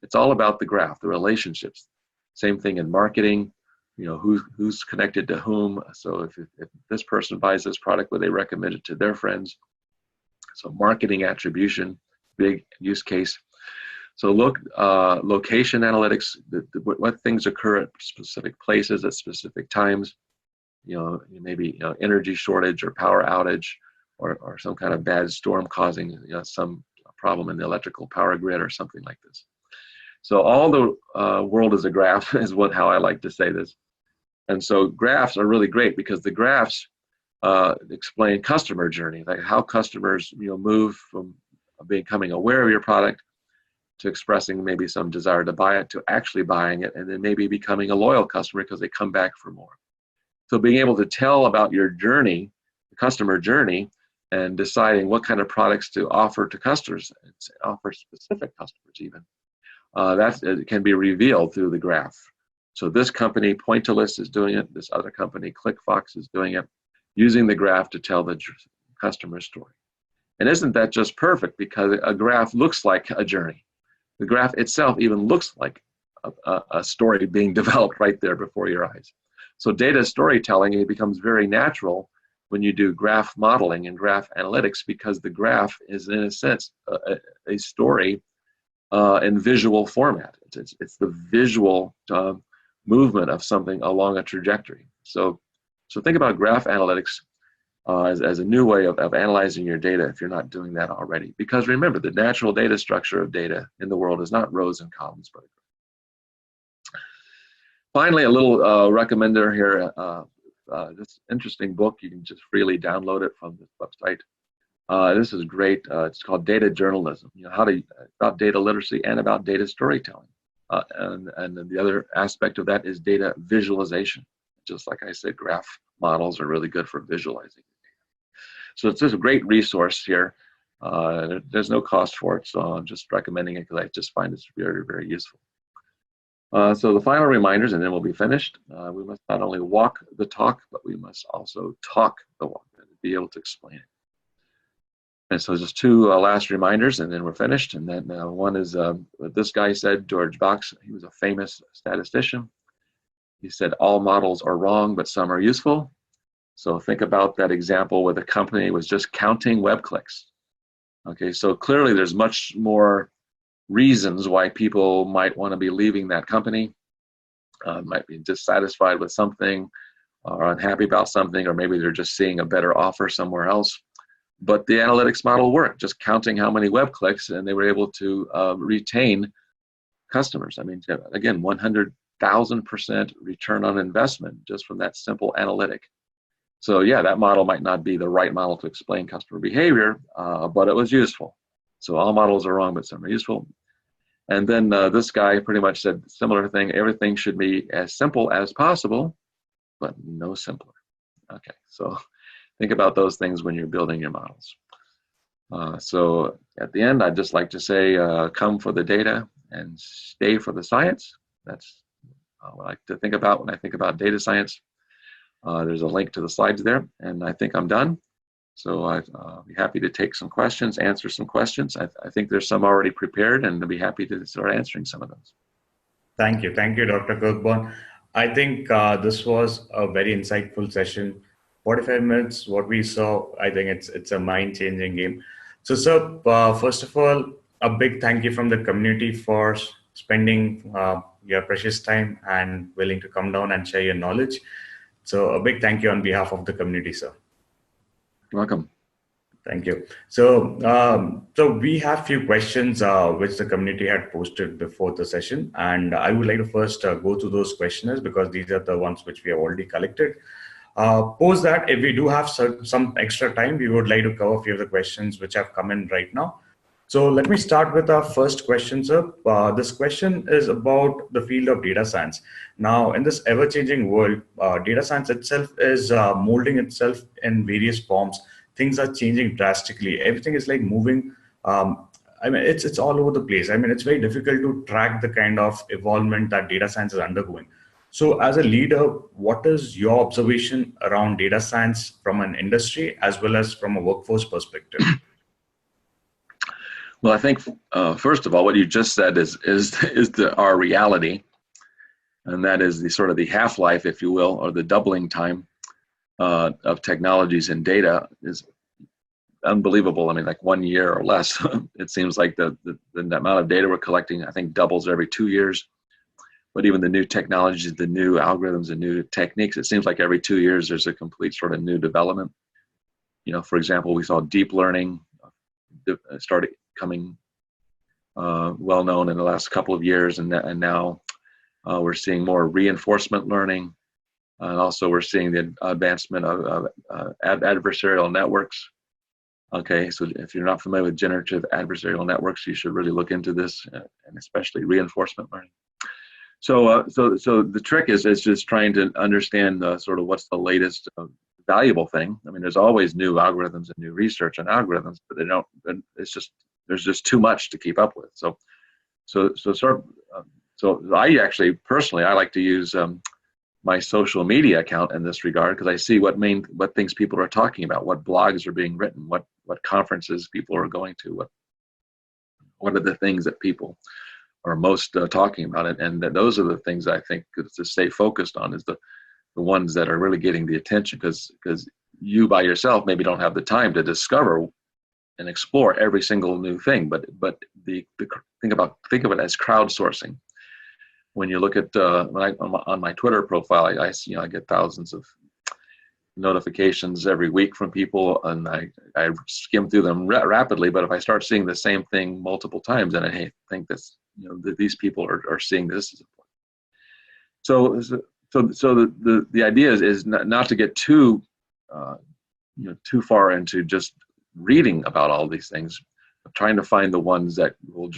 It's all about the graph, the relationships. Same thing in marketing. You know, who's connected to whom. So if this person buys this product, will they recommend it to their friends? So marketing attribution, big use case. So location analytics, what things occur at specific places at specific times. You know, maybe energy shortage or power outage, or some kind of bad storm causing some problem in the electrical power grid or something like this. So all the world is a graph is how I like to say this. And so graphs are really great because the graphs explain customer journey, like how customers move from becoming aware of your product to expressing maybe some desire to buy it, to actually buying it, and then maybe becoming a loyal customer because they come back for more. So being able to tell about your journey, the customer journey, and deciding what kind of products to offer to customers, offer specific customers even, that can be revealed through the graph. So this company, Pointillist, is doing it. This other company, ClickFox, is doing it, using the graph to tell the customer story. And isn't that just perfect? Because a graph looks like a journey. The graph itself even looks like a story being developed right there before your eyes. So data storytelling, it becomes very natural when you do graph modeling and graph analytics, because the graph is, in a sense, a story in visual format. It's the visual movement of something along a trajectory. So think about graph analytics as a new way of analyzing your data if you're not doing that already. Because remember, the natural data structure of data in the world is not rows and columns, but finally, a little recommender here. This interesting book, you can just freely download it from this website. This is great. It's called Data Journalism. About data literacy and about data storytelling. And then the other aspect of that is data visualization. Just like I said, graph models are really good for visualizing data. So it's just a great resource here. There's no cost for it, so I'm just recommending it because I just find it's very, very useful. So the final reminders, and then we'll be finished. We must not only walk the talk, but we must also talk the walk and be able to explain it. And so just two last reminders, and then we're finished. And then one is what this guy said, George Box. He was a famous statistician. He said, all models are wrong, but some are useful. So think about that example where the company was just counting web clicks. Okay, so clearly there's much more reasons why people might want to be leaving that company, might be dissatisfied with something, or unhappy about something, or maybe they're just seeing a better offer somewhere else. But the analytics model worked, just counting how many web clicks, and they were able to retain customers. I mean, again, 100,000% return on investment just from that simple analytic. So yeah, that model might not be the right model to explain customer behavior, but it was useful. So all models are wrong, but some are useful. And then this guy pretty much said a similar thing. Everything should be as simple as possible, but no simpler. Okay, so think about those things when you're building your models. So at the end, I'd just like to say, come for the data and stay for the science. That's what I like to think about when I think about data science. There's a link to the slides there, and I think I'm done. So I'd be happy to take some questions, answer some questions. I think there's some already prepared, and I'd be happy to start answering some of those. Thank you, Dr. Kirk Borne. I think this was a very insightful session. 45 minutes, what we saw, I think it's a mind-changing game. So, sir, first of all, a big thank you from the community for spending your precious time and willing to come down and share your knowledge. So a big thank you on behalf of the community, sir. Welcome. Thank you. So, so we have few questions which the community had posted before the session, and I would like to first go through those questionnaires because these are the ones which we have already collected. Post that, if we do have some extra time, we would like to cover a few of the questions which have come in right now. So let me start with our first question, sir. This question is about the field of data science. Now, in this ever-changing world, data science itself is molding itself in various forms. Things are changing drastically. Everything is like moving. I mean, it's all over the place. I mean, it's very difficult to track the kind of evolvement that data science is undergoing. So as a leader, what is your observation around data science from an industry as well as from a workforce perspective? Well, I think first of all, what you just said is our reality, and that is the sort of the half-life, if you will, or the doubling time of technologies and data is unbelievable. I mean, like 1 year or less. It seems like the amount of data we're collecting, I think, doubles every 2 years. But even the new technologies, the new algorithms and new techniques, it seems like every 2 years there's a complete sort of new development. You know, for example, we saw deep learning started coming well known in the last couple of years, and now we're seeing more reinforcement learning, and also we're seeing the advancement of adversarial networks. Okay, so if you're not familiar with generative adversarial networks, you should really look into this, and especially reinforcement learning. So the trick is just trying to understand sort of what's the latest valuable thing. I mean, there's always new algorithms and new research on algorithms, but there's just too much to keep up with. So I actually personally I like to use my social media account in this regard because I see what things people are talking about, what blogs are being written, what conferences people are going to, what are the things that people are most talking about it, and those are the things I think to stay focused on is the ones that are really getting the attention because you by yourself maybe don't have the time to discover and explore every single new thing, but think of it as crowdsourcing. When you look at on my Twitter profile, I get thousands of notifications every week from people, and I skim through them rapidly. But if I start seeing the same thing multiple times, then I think that's that these people are seeing this as important. So the idea is not to get too far into just reading about all these things, but trying to find the ones that will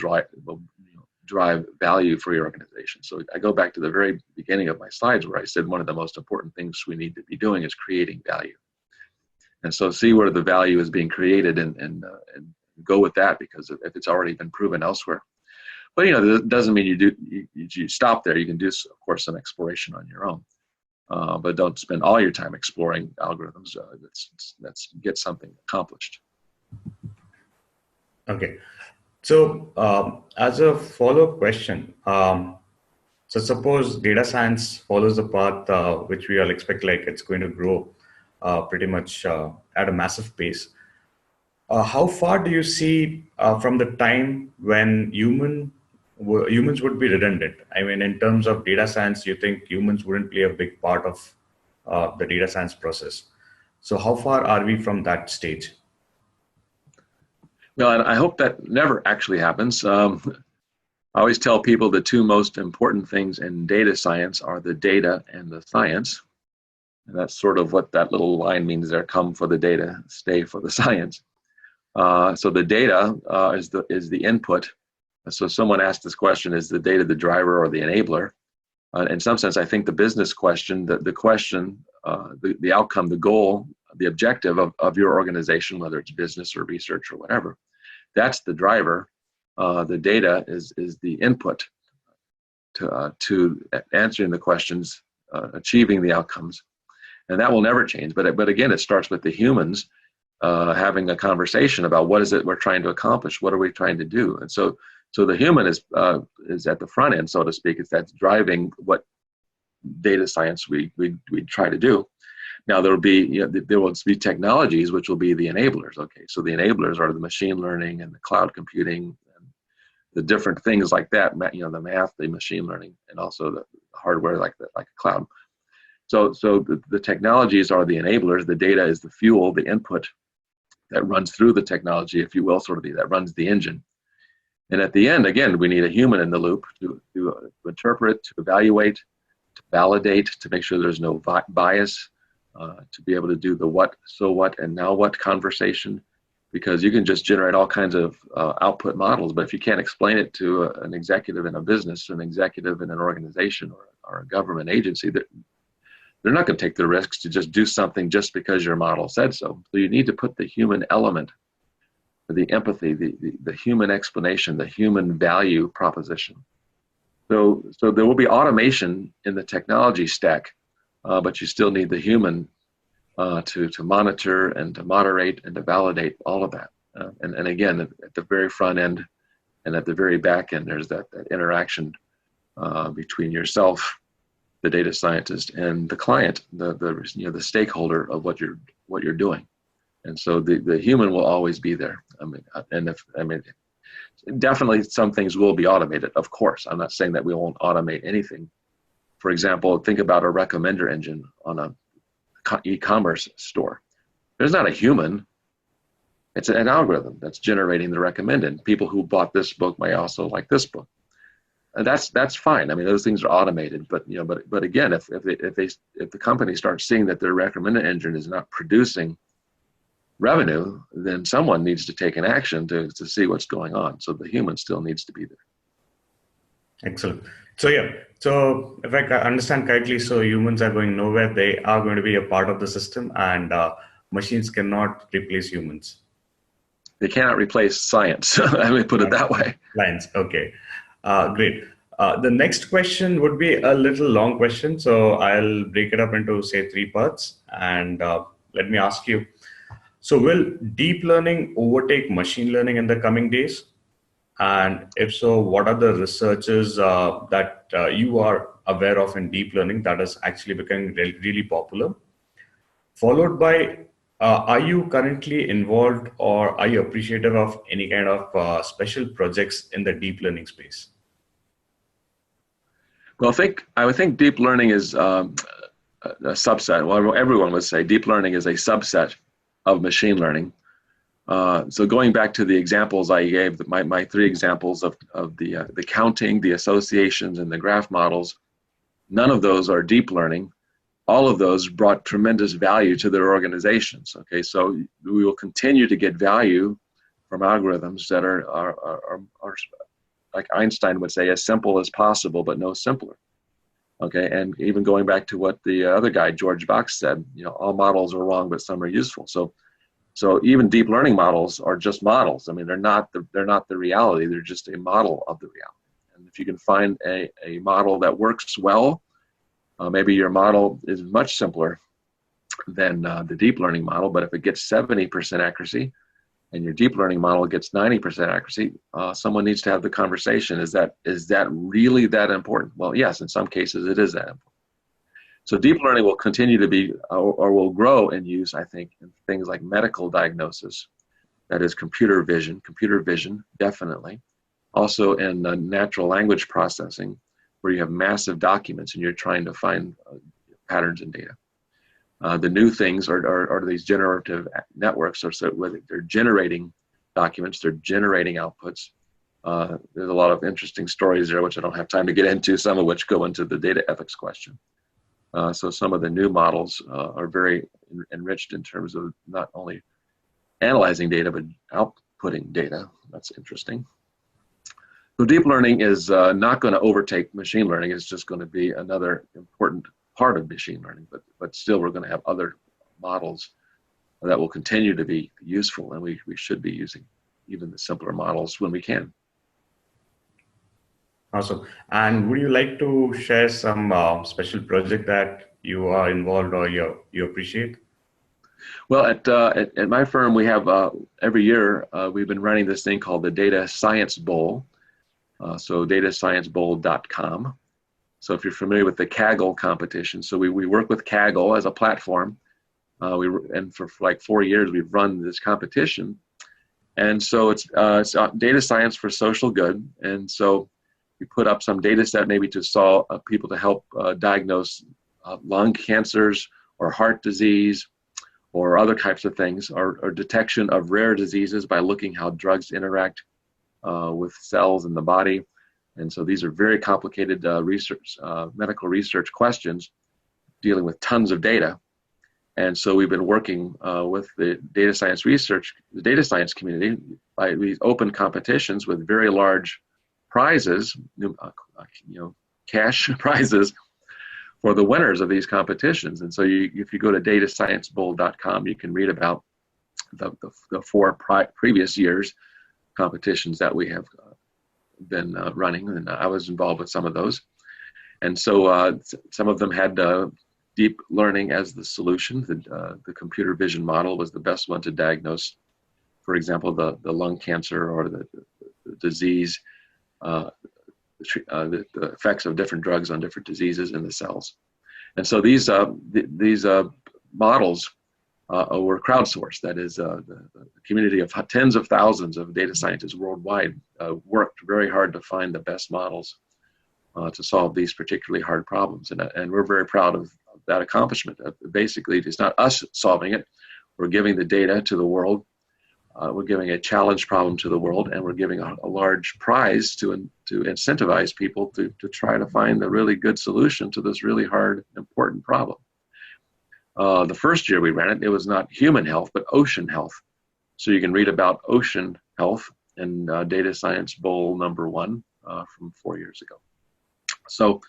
drive value for your organization. So I go back to the very beginning of my slides where I said one of the most important things we need to be doing is creating value. And so see where the value is being created and go with that, because if it's already been proven elsewhere. But that doesn't mean you stop there. You can do, of course, some exploration on your own, but don't spend all your time exploring algorithms. Let's get something accomplished. Okay. So as a follow-up question, so suppose data science follows the path which we all expect, like it's going to grow pretty much at a massive pace. How far do you see from the time when humans would be redundant? I mean, in terms of data science, you think humans wouldn't play a big part of the data science process. So how far are we from that stage? Well, and I hope that never actually happens. I always tell people the two most important things in data science are the data and the science. And that's sort of what that little line means there: come for the data, stay for the science. So the data is the input. So someone asked this question: is the data the driver or the enabler? In some sense, I think the business question, the question, the outcome, the goal, the objective of your organization, whether it's business or research or whatever, that's the driver. The data is the input to answering the questions, achieving the outcomes, and that will never change. But again, it starts with the humans having a conversation about what is it we're trying to accomplish, what are we trying to do, and so the human is at the front end, so to speak. That's driving what data science we try to do. Now there will be technologies which will be the enablers. Okay, so the enablers are the machine learning and the cloud computing the different things like that, the math, the machine learning, and also the hardware like a cloud. So the technologies are the enablers. The data is the fuel, the input that runs through the technology, if you will, that runs the engine. And at the end, again, we need a human in the loop to interpret, to evaluate, to validate, to make sure there's no bias, to be able to do the what, so what, and now what conversation. Because you can just generate all kinds of output models, but if you can't explain it to an executive in a business, an executive in an organization, or a government agency, they're not going to take the risks to just do something just because your model said so. So you need to put the human element, the empathy, the human explanation, the human value proposition. So there will be automation in the technology stack, but you still need the human to monitor and to moderate and to validate all of that. And again, at the very front end and at the very back end, there's that interaction between yourself, the data scientist, and the client, the stakeholder of what you're doing. And so the human will always be there. Definitely some things will be automated, of course. I'm not saying that we won't automate anything. For example, think about a recommender engine on a e-commerce store. There's not a human. It's an algorithm that's generating the recommended. People who bought this book may also like this book. And that's fine. I mean, those things are automated. But again, if the company starts seeing that their recommended engine is not producing revenue, then someone needs to take an action to see what's going on. So the human still needs to be there. Excellent. So if I understand correctly, so humans are going nowhere. They are going to be a part of the system, and machines cannot replace humans. They cannot replace science. Let me put it that way. Science. Okay. Great. The next question would be a little long question. So I'll break it up into, say, 3 parts. And let me ask you, so will deep learning overtake machine learning in the coming days? And if so, what are the researches that you are aware of in deep learning that is actually becoming really popular? Followed by, are you currently involved or are you appreciative of any kind of special projects in the deep learning space? Well, I would think deep learning is a subset. Well, everyone would say deep learning is a subset of machine learning. So going back to the examples I gave, my 3 examples of the counting, the associations, and the graph models, none of those are deep learning. All of those brought tremendous value to their organizations. Okay, so we will continue to get value from algorithms that are like Einstein would say, as simple as possible, but no simpler. Okay, and even going back to what the other guy, George Box, said, all models are wrong, but some are useful. So even deep learning models are just models. I mean, they're not the reality. They're just a model of the reality. And if you can find a model that works well, maybe your model is much simpler than the deep learning model. But if it gets 70% accuracy, and your deep learning model gets 90% accuracy, someone needs to have the conversation. Is that really that important? Well, yes, in some cases it is that important. So deep learning will continue to be, or will grow in use, I think, in things like medical diagnosis. That is computer vision, definitely. Also in natural language processing, where you have massive documents and you're trying to find patterns in data. The new things are these generative networks, so they're generating documents, they're generating outputs. There's a lot of interesting stories there, which I don't have time to get into, some of which go into the data ethics question. So some of the new models are very enriched in terms of not only analyzing data, but outputting data. That's interesting. So deep learning is not going to overtake machine learning. It's just going to be another important part of machine learning, but still we're going to have other models that will continue to be useful, and we should be using even the simpler models when we can. Awesome. And would you like to share some special project that you are involved or you appreciate? Well, at my firm, we have every year we've been running this thing called the Data Science Bowl. So datasciencebowl.com. So if you're familiar with the Kaggle competition, so we work with Kaggle as a platform. And for like 4 years, we've run this competition. And so it's data science for social good. And so we put up some data set maybe to solve people to help diagnose lung cancers or heart disease or other types of things, or detection of rare diseases by looking how drugs interact with cells in the body. And so these are very complicated medical research questions dealing with tons of data. And so we've been working with the data science community by these open competitions with very large prizes, cash prizes for the winners of these competitions. And so if you go to datasciencebowl.com, you can read about the four previous years competitions that we have been running, and I was involved with some of those. And so some of them had deep learning as the solution. The computer vision model was the best one to diagnose, for example, the lung cancer or the disease, the effects of different drugs on different diseases in the cells. And so these models were crowdsourced. That is, the community of tens of thousands of data scientists worldwide worked very hard to find the best models to solve these particularly hard problems. And we're very proud of that accomplishment. Basically, it's not us solving it. We're giving the data to the world. We're giving a challenge problem to the world, and we're giving a large prize to incentivize people to try to find a really good solution to this really hard, important problem. The first year we ran it, it was not human health, but ocean health. So you can read about ocean health in Data Science Bowl #1 from 4 years ago. So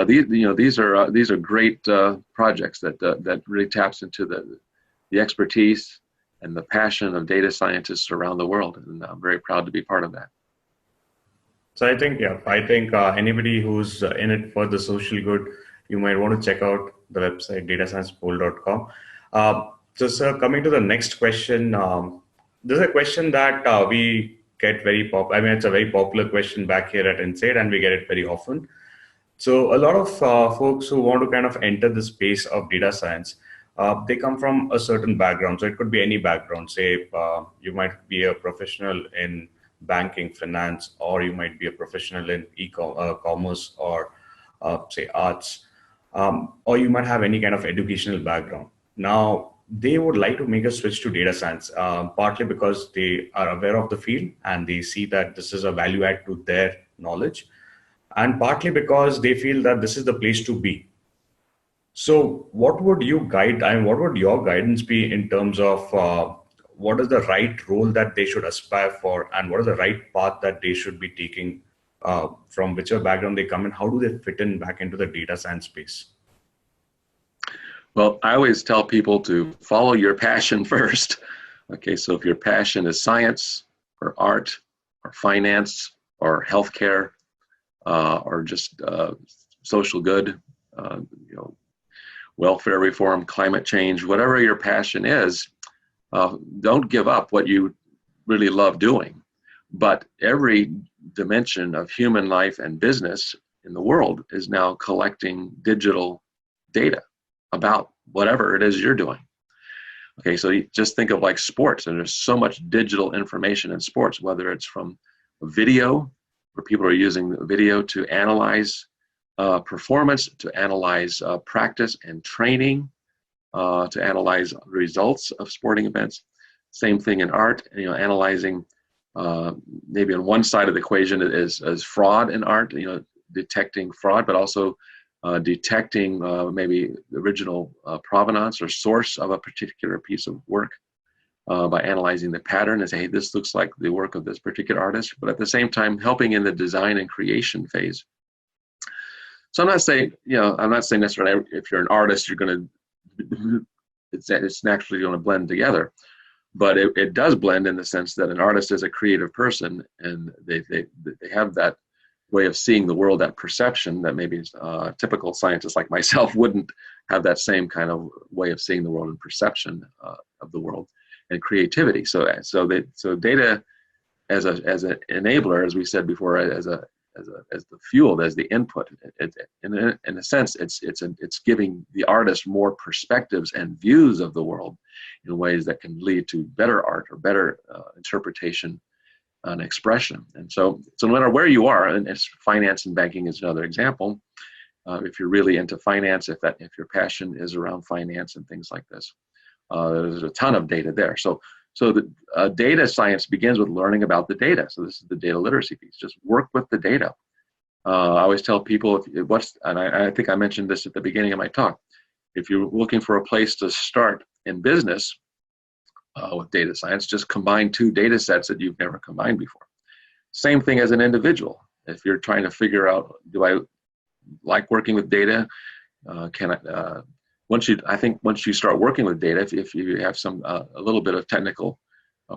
these are great projects that really taps into the expertise and the passion of data scientists around the world, and I'm very proud to be part of that. So I think anybody who's in it for the social good, you might want to check out the website datasciencepool.com. So sir, coming to the next question, this is a question that we get very popular. I mean, it's a very popular question back here at Insight, and we get it very often. So a lot of folks who want to kind of enter the space of data science, they come from a certain background. So it could be any background. Say you might be a professional in banking, finance, or you might be a professional in commerce or say arts, or you might have any kind of educational background. Now, they would like to make a switch to data science, partly because they are aware of the field and they see that this is a value add to their knowledge, and partly because they feel that this is the place to be. So what would your guidance be in terms of what is the right role that they should aspire for, and what is the right path that they should be taking from whichever background they come in? How do they fit in back into the data science space? Well, I always tell people to follow your passion first. Okay, so if your passion is science or art or finance or healthcare or just social good, welfare reform, climate change, whatever your passion is, don't give up what you really love doing. But every dimension of human life and business in the world is now collecting digital data about whatever it is you're doing. Okay, so you just think of like sports, and there's so much digital information in sports, whether it's from video, where people are using the video to analyze performance, to analyze practice and training, to analyze results of sporting events. Same thing in art, analyzing maybe on one side of the equation is fraud in art, detecting fraud, but also detecting maybe the original provenance or source of a particular piece of work by analyzing the pattern and say, hey, this looks like the work of this particular artist, but at the same time helping in the design and creation phase. So I'm not saying necessarily if you're an artist, you're going to, it's naturally going to blend together, but it does blend in the sense that an artist is a creative person, and they have that way of seeing the world, that perception that maybe typical scientists like myself wouldn't have that same kind of way of seeing the world and perception of the world and creativity. So data as an enabler, as we said before, as a as the fuel, as the input. In a sense, it's giving the artist more perspectives and views of the world in ways that can lead to better art or better interpretation and expression. And so no matter where you are, and it's finance and banking is another example. If you're really into finance, if your passion is around finance and things like this, there's a ton of data there. So the data science begins with learning about the data. So this is the data literacy piece. Just work with the data. I always tell people, and I think I mentioned this at the beginning of my talk, if you're looking for a place to start in business with data science, just combine two data sets that you've never combined before. Same thing as an individual. If you're trying to figure out, do I like working with data? Once you start working with data, if you have a little bit of technical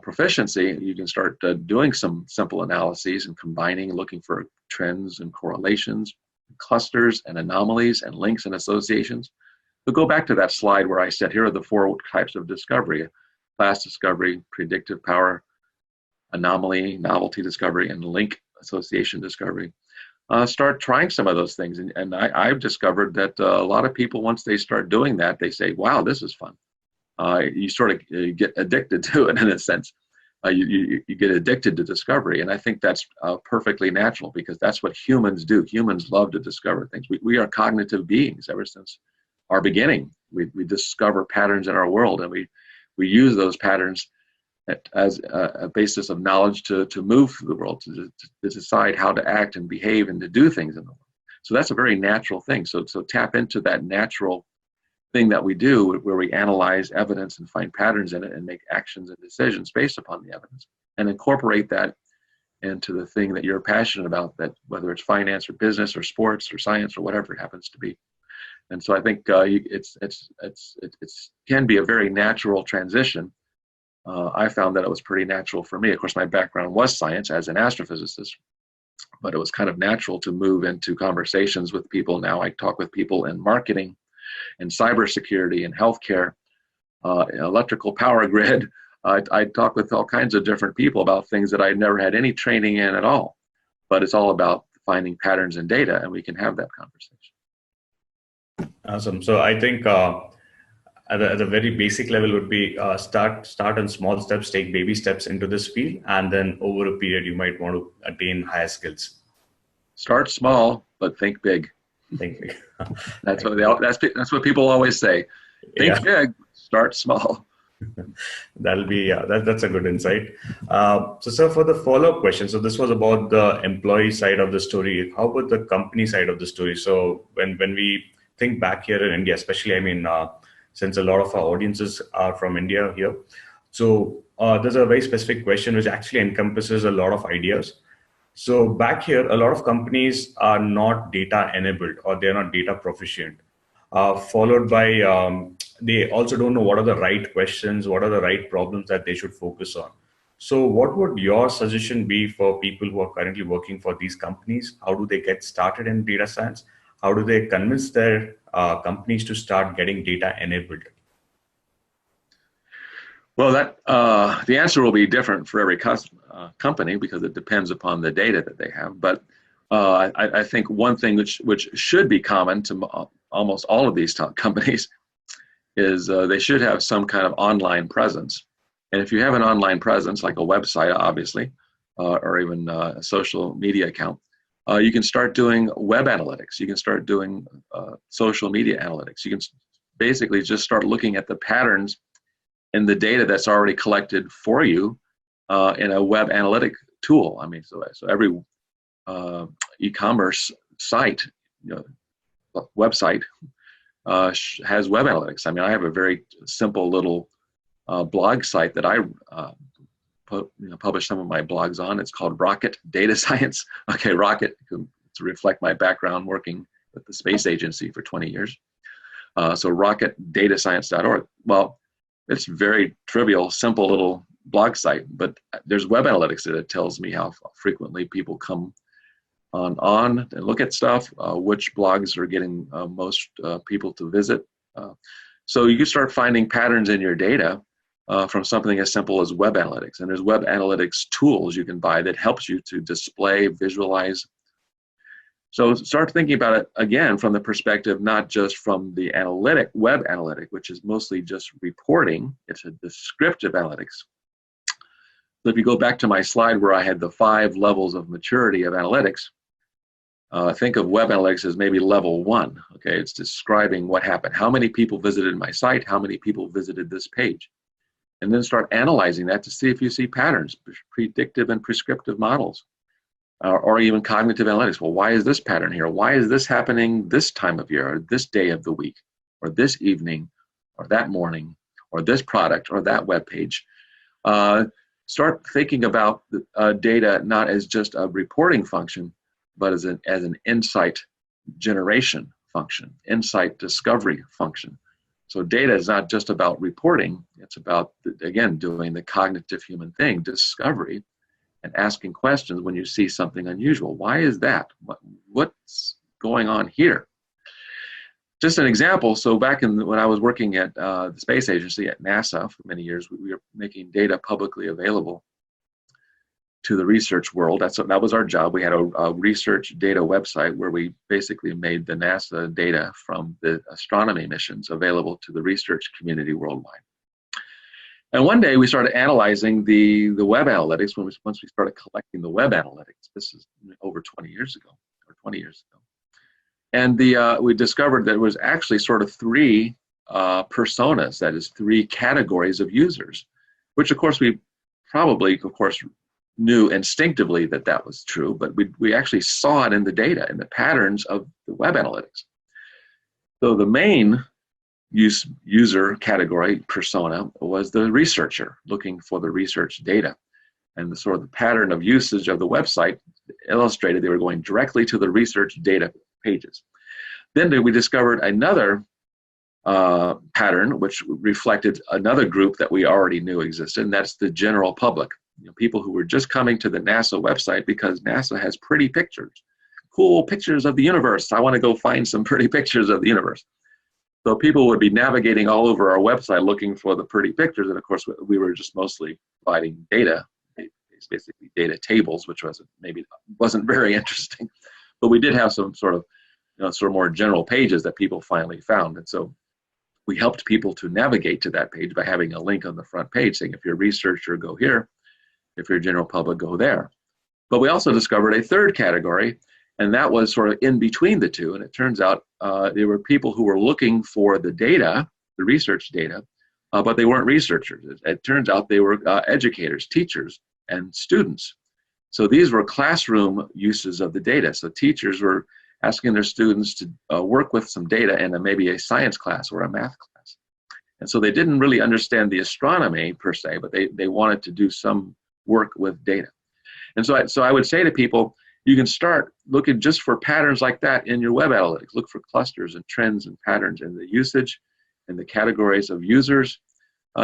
proficiency, you can start doing some simple analyses and combining, looking for trends and correlations, clusters and anomalies and links and associations. But go back to that slide where I said, here are the 4 types of discovery: class discovery, predictive power, anomaly, novelty discovery, and link association discovery. Start trying some of those things. And I've discovered that a lot of people, once they start doing that, they say, wow, this is fun. You sort of get addicted to it in a sense. You get addicted to discovery. And I think that's perfectly natural, because that's what humans do. Humans love to discover things. We are cognitive beings ever since our beginning. We discover patterns in our world, and we use those patterns as a basis of knowledge to move through the world, to decide how to act and behave and to do things in the world. So that's a very natural thing. So tap into that natural thing that we do, where we analyze evidence and find patterns in it and make actions and decisions based upon the evidence, and incorporate that into the thing that you're passionate about, that whether it's finance or business or sports or science or whatever it happens to be. And so I think it can be a very natural transition. I found that it was pretty natural for me. Of course, my background was science as an astrophysicist, but it was kind of natural to move into conversations with people. Now I talk with people in marketing and cybersecurity and healthcare, electrical power grid. I talk with all kinds of different people about things that I never had any training in at all. But it's all about finding patterns in data, and we can have that conversation. Awesome. So I think at a very basic level would be start on small steps, take baby steps into this field, and then over a period you might want to attain higher skills. Start small, but think big. Think big. That's what people always say. Think big, start small. That'll be that's a good insight. So sir, for the follow-up question, so this was about the employee side of the story. How about the company side of the story? So when we think back here in India, especially, I mean, since a lot of our audiences are from India here, so there's a very specific question which actually encompasses a lot of ideas. So back here, a lot of companies are not data enabled, or they're not data proficient, followed by they also don't know what are the right questions, what are the right problems that they should focus on. So what would your suggestion be for people who are currently working for these companies? How do they get started in data science? How do they convince their companies to start getting data enabled? Well, the answer will be different for every company, because it depends upon the data that they have. But I think one thing which should be common to almost all of these companies is they should have some kind of online presence. And if you have an online presence, like a website, obviously, or even a social media account, you can start doing web analytics. You can start doing social media analytics. You can basically just start looking at the patterns in the data that's already collected for you in a web analytic tool. I mean, so every e-commerce site, website, has web analytics. I mean, I have a very simple little blog site that I publish some of my blogs on. It's called Rocket Data Science. Okay, Rocket, to reflect my background working with the space agency for 20 years. So rocketdatascience.org. Well, it's very trivial, simple little blog site, but there's web analytics that it tells me how frequently people come on and look at stuff, which blogs are getting most people to visit. So you can start finding patterns in your data from something as simple as web analytics. And there's web analytics tools you can buy that helps you to display, visualize So start thinking about it again from the perspective, not just from the web analytic, which is mostly just reporting. It's a descriptive analytics. So if you go back to my slide where I had the 5 levels of maturity of analytics, think of web analytics as maybe level 1. Okay, it's describing what happened. How many people visited my site? How many people visited this page? And then start analyzing that to see if you see patterns, predictive and prescriptive models, or even cognitive analytics. Well, why is this pattern here? Why is this happening this time of year, or this day of the week, or this evening, or that morning, or this product, or that web page? Start thinking about data not as just a reporting function, but as an insight generation function, insight discovery function. So data is not just about reporting, it's about, again, doing the cognitive human thing, discovery, and asking questions when you see something unusual. Why is that? What's going on here? Just an example, so back when I was working at the space agency at NASA for many years, we were making data publicly available to the research world. That was our job. We had a research data website where we basically made the NASA data from the astronomy missions available to the research community worldwide. And one day we started analyzing the web analytics once we started collecting the web analytics. This is over 20 years ago, or 20 years ago. And we discovered that there was actually sort of 3 personas, that is 3 categories of users, which of course we probably, of course, knew instinctively that was true, but we actually saw it in the data, in the patterns of the web analytics. So the main user category, persona, was the researcher looking for the research data. And the sort of the pattern of usage of the website illustrated they were going directly to the research data pages. Then we discovered another pattern which reflected another group that we already knew existed, and that's the general public. People who were just coming to the NASA website because NASA has pretty pictures, cool pictures of the universe. I want to go find some pretty pictures of the universe. So people would be navigating all over our website looking for the pretty pictures, and of course we were just mostly providing data, basically data tables, which wasn't very interesting, but we did have some sort of more general pages that people finally found. And so we helped people to navigate to that page by having a link on the front page saying, if you're a researcher, go here. If you're a general public, go there. But we also discovered a third category, and that was sort of in between the two. And it turns out there were people who were looking for the data, the research data, but they weren't researchers. It turns out they were educators, teachers, and students. So these were classroom uses of the data. So teachers were asking their students to work with some data in maybe a science class or a math class. And so they didn't really understand the astronomy per se, but they wanted to do some work with data. And so I would say to people, you can start looking just for patterns like that in your web analytics. Look for clusters and trends and patterns in the usage and the categories of users.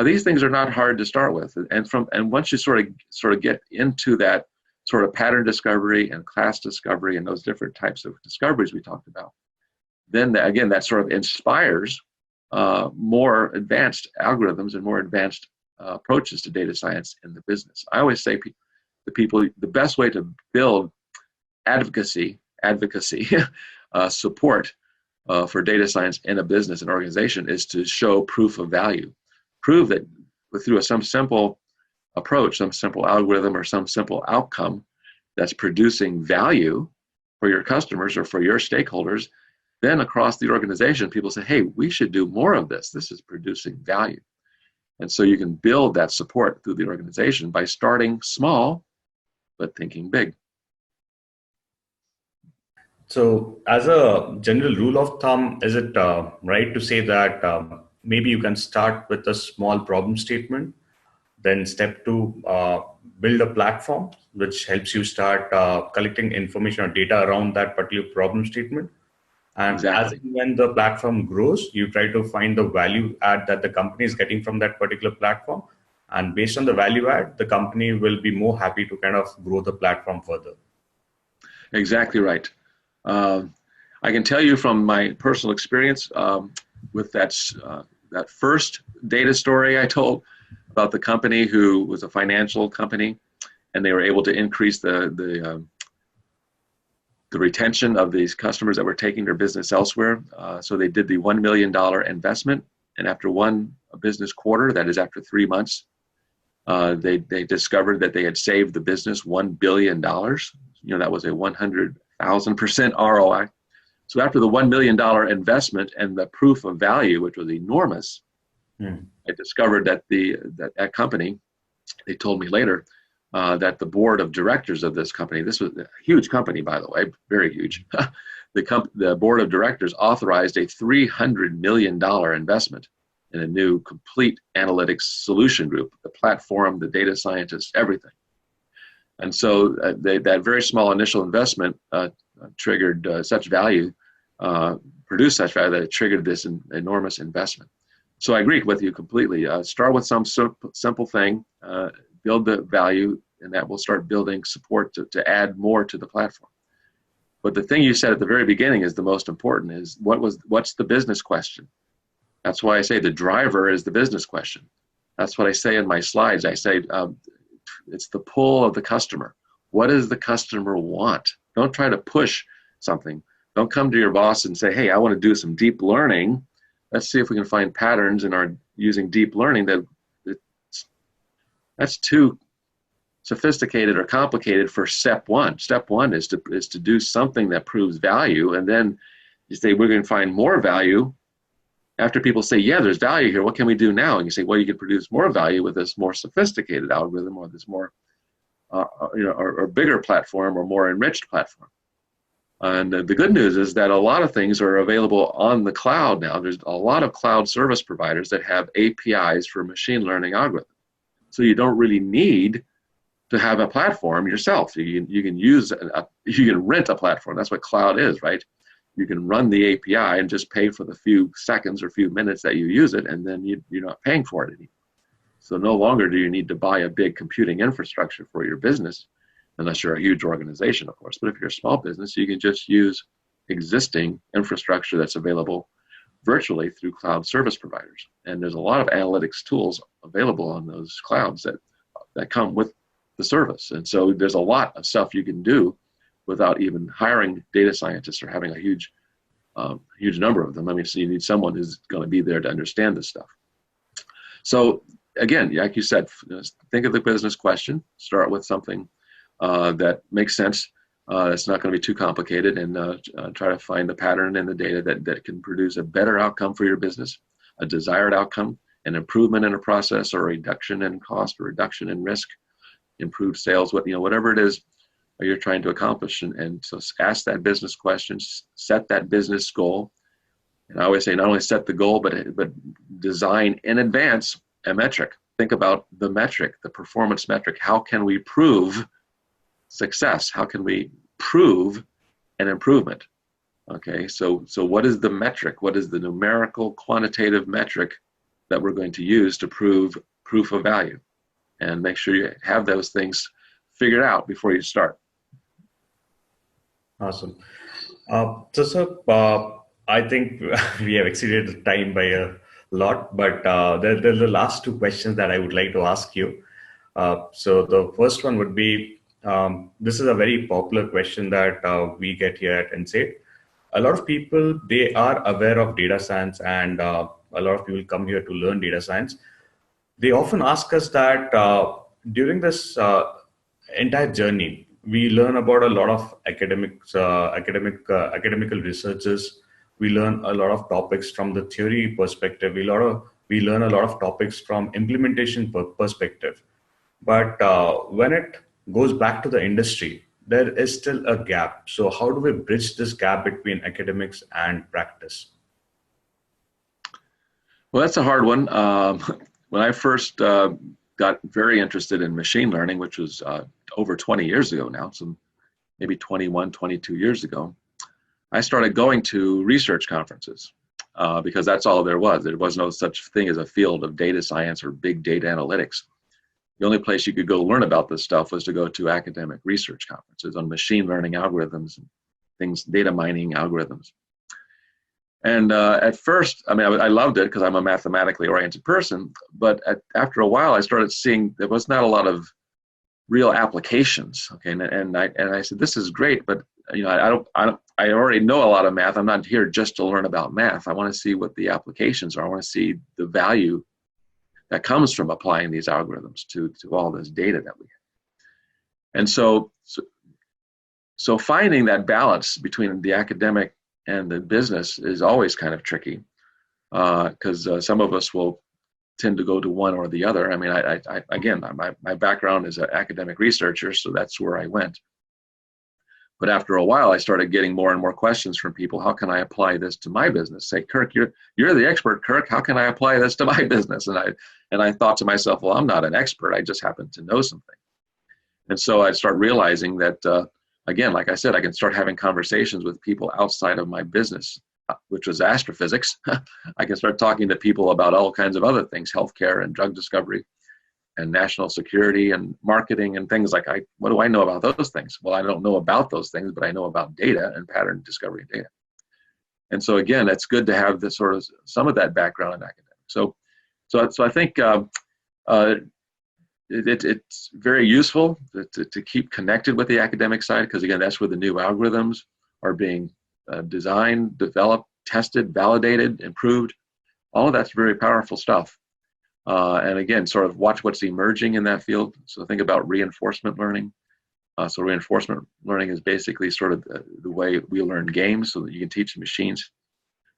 These things are not hard to start with. And once you sort of get into that sort of pattern discovery and class discovery and those different types of discoveries we talked about, then again, that sort of inspires more advanced algorithms and more advanced approaches to data science in the business. I always say to people, the best way to build advocacy support for data science in a business and organization is to show proof of value. Prove that through some simple approach, some simple algorithm, or some simple outcome that's producing value for your customers or for your stakeholders, then across the organization, people say, hey, we should do more of this. This is producing value. And so you can build that support through the organization by starting small, but thinking big. So as a general rule of thumb, is it right to say that maybe you can start with a small problem statement, then step 2, build a platform which helps you start collecting information or data around that particular problem statement. And Exactly. as and when the platform grows, you try to find the value add that the company is getting from that particular platform. And based on the value add, the company will be more happy to kind of grow the platform further. Exactly right. I can tell you from my personal experience with that first data story I told about the company who was a financial company, and they were able to increase the the retention of these customers that were taking their business elsewhere. So they did the $1 million investment, and after one business quarter, that is after 3 months, they discovered that they had saved the business $1 billion. That was a 100,000% ROI. So after the $1 million investment and the proof of value, which was enormous, I discovered that that company, they told me later, that the board of directors of this company, this was a huge company, by the way, very huge. The board of directors authorized a $300 million investment in a new complete analytics solution group, the platform, the data scientists, everything. And so that very small initial investment triggered such value, produced such value that it triggered this enormous investment. So I agree with you completely. Start with some simple thing, build the value, and that will start building support to add more to the platform. But the thing you said at the very beginning is the most important, is what's the business question? That's why I say the driver is the business question. That's what I say in my slides. I say it's the pull of the customer. What does the customer want? Don't try to push something. Don't come to your boss and say, hey, I want to do some deep learning. Let's see if we can find patterns in our using deep learning that's too sophisticated or complicated for step one. Step one is to do something that proves value, and then you say we're going to find more value. After people say, yeah, there's value here, what can we do now? And you say, well, you can produce more value with this more sophisticated algorithm, or this more or bigger platform, or more enriched platform. And the good news is that a lot of things are available on the cloud now. There's a lot of cloud service providers that have APIs for machine learning algorithms. So you don't really need to have a platform yourself. You can rent a platform. That's what cloud is, right? You can run the API and just pay for the few seconds or few minutes that you use it, and then you're not paying for it anymore. So no longer do you need to buy a big computing infrastructure for your business, unless you're a huge organization, of course. But if you're a small business, you can just use existing infrastructure that's available virtually through cloud service providers. And there's a lot of analytics tools available on those clouds that come with the service. And so there's a lot of stuff you can do without even hiring data scientists or having a huge number of them. I mean, so you need someone who's going to be there to understand this stuff. So again, like you said, think of the business question, start with something that makes sense. It's not going to be too complicated, and try to find the pattern in the data that can produce a better outcome for your business, a desired outcome, an improvement in a process, or a reduction in cost, or reduction in risk, improved sales, whatever it is you're trying to accomplish. And so ask that business question, set that business goal. And I always say not only set the goal, but design in advance a metric. Think about the metric, the performance metric. How can we prove success? How can we prove an improvement? Okay, so what is the metric? What is the numerical quantitative metric that we're going to use to prove proof of value? And make sure you have those things figured out before you start. Awesome. I think we have exceeded the time by a lot, but there are the last two questions that I would like to ask you. So the first one would be, this is a very popular question that we get here at NSAID. A lot of people, they are aware of data science, and a lot of people come here to learn data science. They often ask us that during this entire journey, we learn about a lot of academical researches. We learn a lot of topics from the theory perspective. We learn a lot of topics from implementation perspective. But when it goes back to the industry, there is still a gap. So how do we bridge this gap between academics and practice? Well, that's a hard one. When I first got very interested in machine learning, which was over 20 years ago now, so maybe 21, 22 years ago, I started going to research conferences because that's all there was. There was no such thing as a field of data science or big data analytics. The only place you could go learn about this stuff was to go to academic research conferences on machine learning algorithms and things, data mining algorithms. And at first, I mean, I loved it because I'm a mathematically oriented person, but after a while, I started seeing there was not a lot of real applications. Okay, and I said, this is great, but you know, I already know a lot of math. I'm not here just to learn about math. I want to see what the applications are. I want to see the value that comes from applying these algorithms to all this data that we have. And so finding that balance between the academic and the business is always kind of tricky, because some of us will tend to go to one or the other. I mean, again, my background is an academic researcher, so that's where I went. But after a while, I started getting more and more questions from people. How can I apply this to my business? Say, Kirk, you're the expert, Kirk. How can I apply this to my business? And I thought to myself, well, I'm not an expert. I just happen to know something. And so I start realizing that, again, like I said, I can start having conversations with people outside of my business, which was astrophysics. I can start talking to people about all kinds of other things, healthcare and drug discovery and national security and marketing and things like, what do I know about those things? Well, I don't know about those things, but I know about data and pattern discovery data. And so again, it's good to have this sort of some of that background in academics. So I think it's very useful to keep connected with the academic side, because again, that's where the new algorithms are being designed, developed, tested, validated, improved. All of that's very powerful stuff. And again, sort of watch what's emerging in that field. So think about reinforcement learning. So reinforcement learning is basically sort of the way we learn games, so that you can teach machines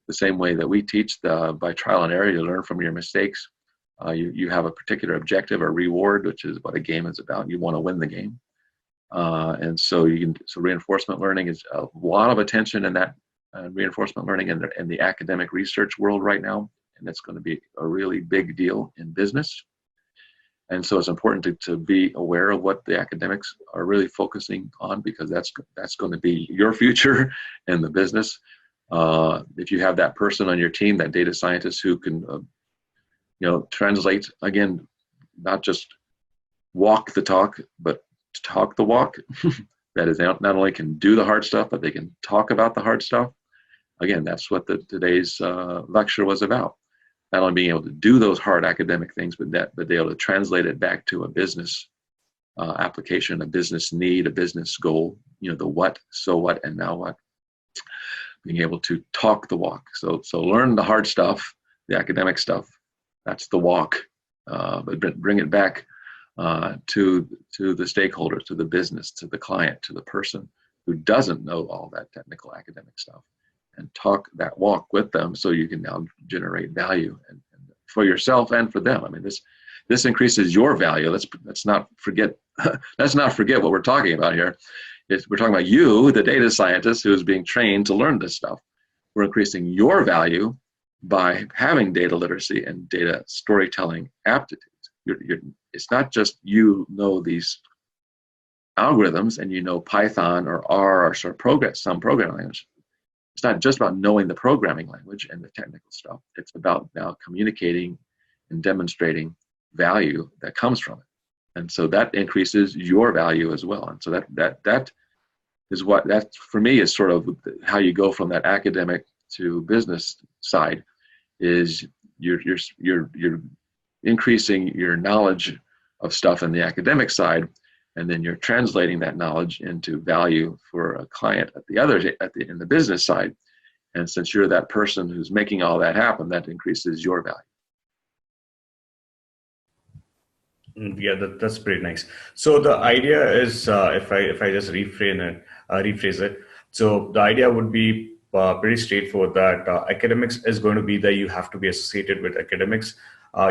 the same way that we teach by trial and error. You learn from your mistakes. You have a particular objective or reward, which is what a game is about. You want to win the game. And so reinforcement learning is a lot of attention in that reinforcement learning in the academic research world right now. And it's going to be a really big deal in business. And so it's important to be aware of what the academics are really focusing on, because that's going to be your future in the business. If you have that person on your team, that data scientist who can, translate, again, not just walk the talk, but talk the walk. That is, not only can do the hard stuff, but they can talk about the hard stuff. Again, that's what today's lecture was about. Not only being able to do those hard academic things, but be able to translate it back to a business application, a business need, a business goal, the what, so what, and now what. Being able to talk the walk. So learn the hard stuff, the academic stuff. That's the walk, but bring it back to the stakeholder, to the business, to the client, to the person who doesn't know all that technical academic stuff, and talk that walk with them, so you can now generate value and for yourself and for them. I mean, this increases your value. Let's not forget what we're talking about here. We're talking about you, the data scientist who is being trained to learn this stuff. We're increasing your value by having data literacy and data storytelling aptitudes. It's not just you know these algorithms and you know Python or R or some programming language. It's not just about knowing the programming language and the technical stuff. It's about now communicating and demonstrating value that comes from it. And so that increases your value as well. And so that is what, that for me is sort of how you go from that academic to business side, is you're increasing your knowledge of stuff in the academic side, and then you're translating that knowledge into value for a client in the business side. And since you're that person who's making all that happen, that increases your value. Yeah, that's pretty nice. So the idea is, if I just rephrase it. So the idea would be pretty straightforward, that academics is going to be there. You have to be associated with academics.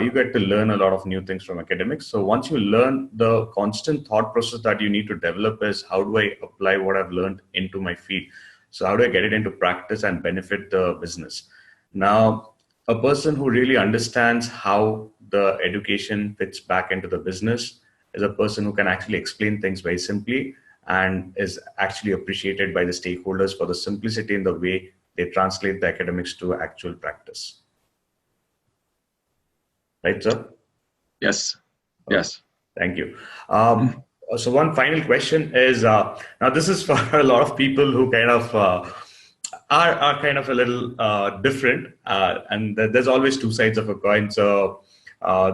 You get to learn a lot of new things from academics. So once you learn, the constant thought process that you need to develop is, how do I apply what I've learned into my field? So how do I get it into practice and benefit the business? Now, a person who really understands how the education fits back into the business is a person who can actually explain things very simply and is actually appreciated by the stakeholders for the simplicity in the way they translate the academics to actual practice. Right, sir? Yes. Yes. Thank you. So one final question is, now this is for a lot of people who kind of are kind of a little different, and there's always two sides of a coin. So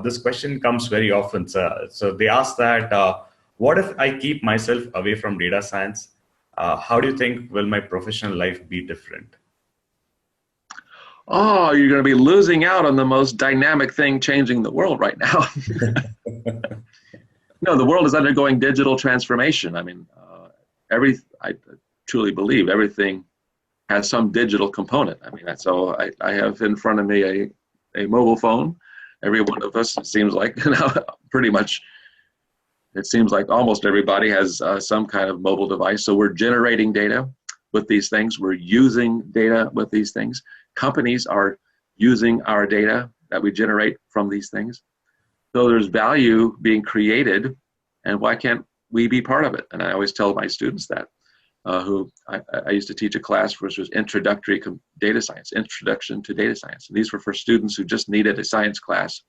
this question comes very often, sir. So they ask that, what if I keep myself away from data science? how do you think will my professional life be different? Oh, you're going to be losing out on the most dynamic thing changing the world right now. No, the world is undergoing digital transformation. I mean, I truly believe everything has some digital component. I mean, so I have in front of me a mobile phone. Every one of us, it seems like, pretty much, it seems like almost everybody has some kind of mobile device. So we're generating data with these things. We're using data with these things. Companies are using our data that we generate from these things. So there's value being created, and why can't we be part of it? And I always tell my students that, who I used to teach a class which was introductory data science, introduction to data science. And these were for students who just needed a science class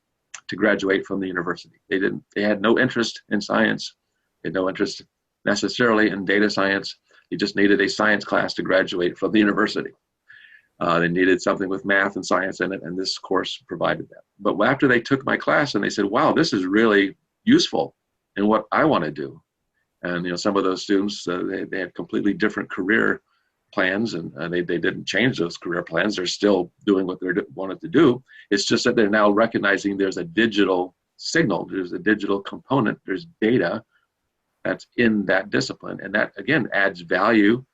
to graduate from the university. They had no interest in science, they had no interest necessarily in data science. They just needed a science class to graduate from the university. They needed something with math and science in it, and this course provided that. But after they took my class and they said, wow, this is really useful in what I want to do. And some of those students, they had completely different career plans, and they didn't change those career plans. They're still doing what they wanted to do. It's just that they're now recognizing there's a digital signal, there's a digital component, there's data that's in that discipline. And that, again, adds value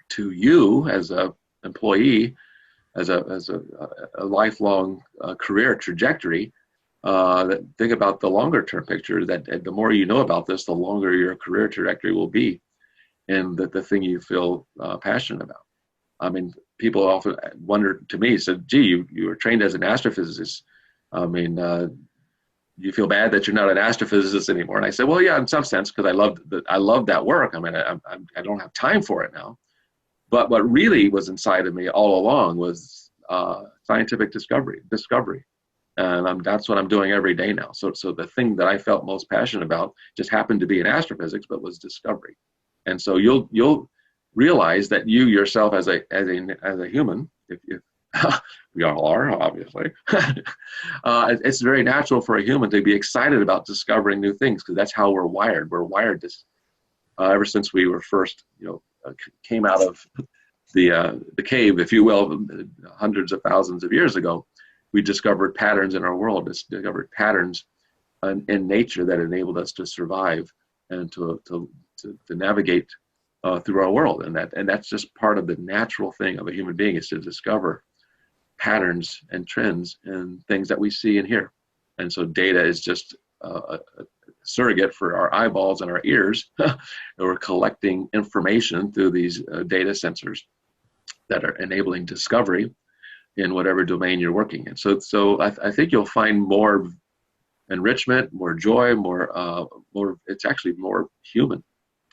to you as a employee, as a lifelong career trajectory. Think about the longer term picture, that the more you know about this, the longer your career trajectory will be, and the thing you feel passionate about. I mean, people often wonder to me, said, gee, you were trained as an astrophysicist. I mean, you feel bad that you're not an astrophysicist anymore? And I said, well, yeah, in some sense, because I loved that work. I mean, I don't have time for it now. But what really was inside of me all along was scientific discovery. And that's what I'm doing every day now. So the thing that I felt most passionate about just happened to be in astrophysics, but was discovery. And so you'll realize that you yourself as a human, if we all are, obviously, it's very natural for a human to be excited about discovering new things, because that's how we're wired. We're wired to, ever since we were first, came out of the cave, if you will, hundreds of thousands of years ago. We discovered patterns in our world, discovered patterns in nature that enabled us to survive and to navigate through our world. And that's just part of the natural thing of a human being, is to discover patterns and trends and things that we see and hear. And so data is just a surrogate for our eyeballs and our ears. We're collecting information through these data sensors that are enabling discovery in whatever domain you're working in. So I think you'll find more enrichment, more joy, more. It's actually more human.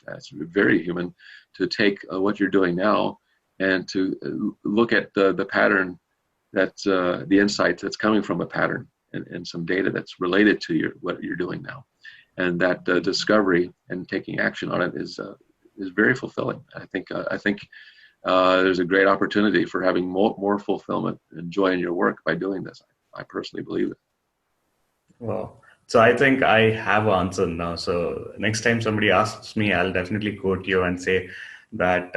It's very human to take what you're doing now and to look at the pattern, that's the insight that's coming from a pattern and some data that's related to what you're doing now, and that discovery and taking action on it is very fulfilling. I think there's a great opportunity for having more fulfillment and joy in your work by doing this. I personally believe it. Well, so I think I have an answer now. So next time somebody asks me, I'll definitely quote you and say that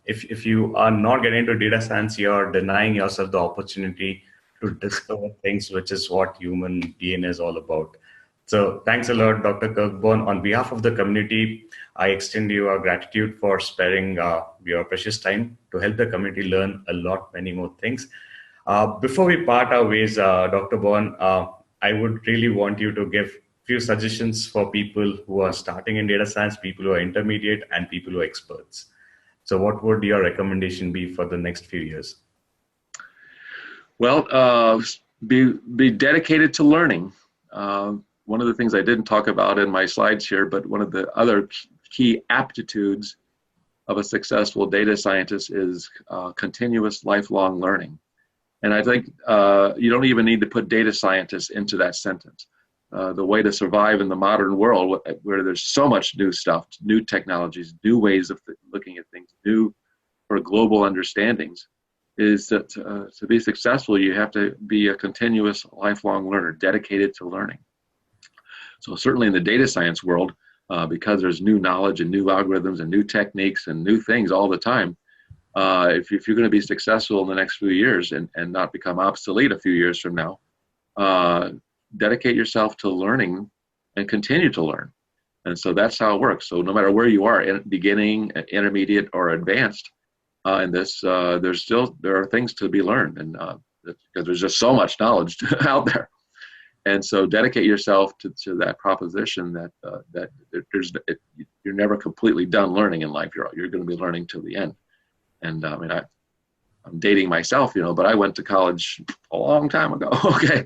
if you are not getting into data science, you're denying yourself the opportunity to discover things, which is what human DNA is all about. So thanks a lot, Dr. Kirk Borne. On behalf of the community, I extend you our gratitude for sparing your precious time to help the community learn a lot, many more things. Before we part our ways, Dr. Borne, I would really want you to give a few suggestions for people who are starting in data science, people who are intermediate, and people who are experts. So what would your recommendation be for the next few years? Well, be dedicated to learning. One of the things I didn't talk about in my slides here, but one of the other key aptitudes of a successful data scientist is continuous lifelong learning. And I think you don't even need to put data scientists into that sentence. The way to survive in the modern world, where there's so much new stuff, new technologies, new ways of looking at things, new or global understandings, is that to be successful, you have to be a continuous lifelong learner, dedicated to learning. So certainly in the data science world, because there's new knowledge and new algorithms and new techniques and new things all the time. If you're going to be successful in the next few years and not become obsolete a few years from now, dedicate yourself to learning and continue to learn. And so that's how it works. So no matter where you are, beginning, intermediate, or advanced in this, there are things to be learned, and because there's just so much knowledge out there. And so dedicate yourself to that proposition that you're never completely done learning in life. You're going to be learning till the end. And I mean, I'm dating myself, but I went to college a long time ago. Okay,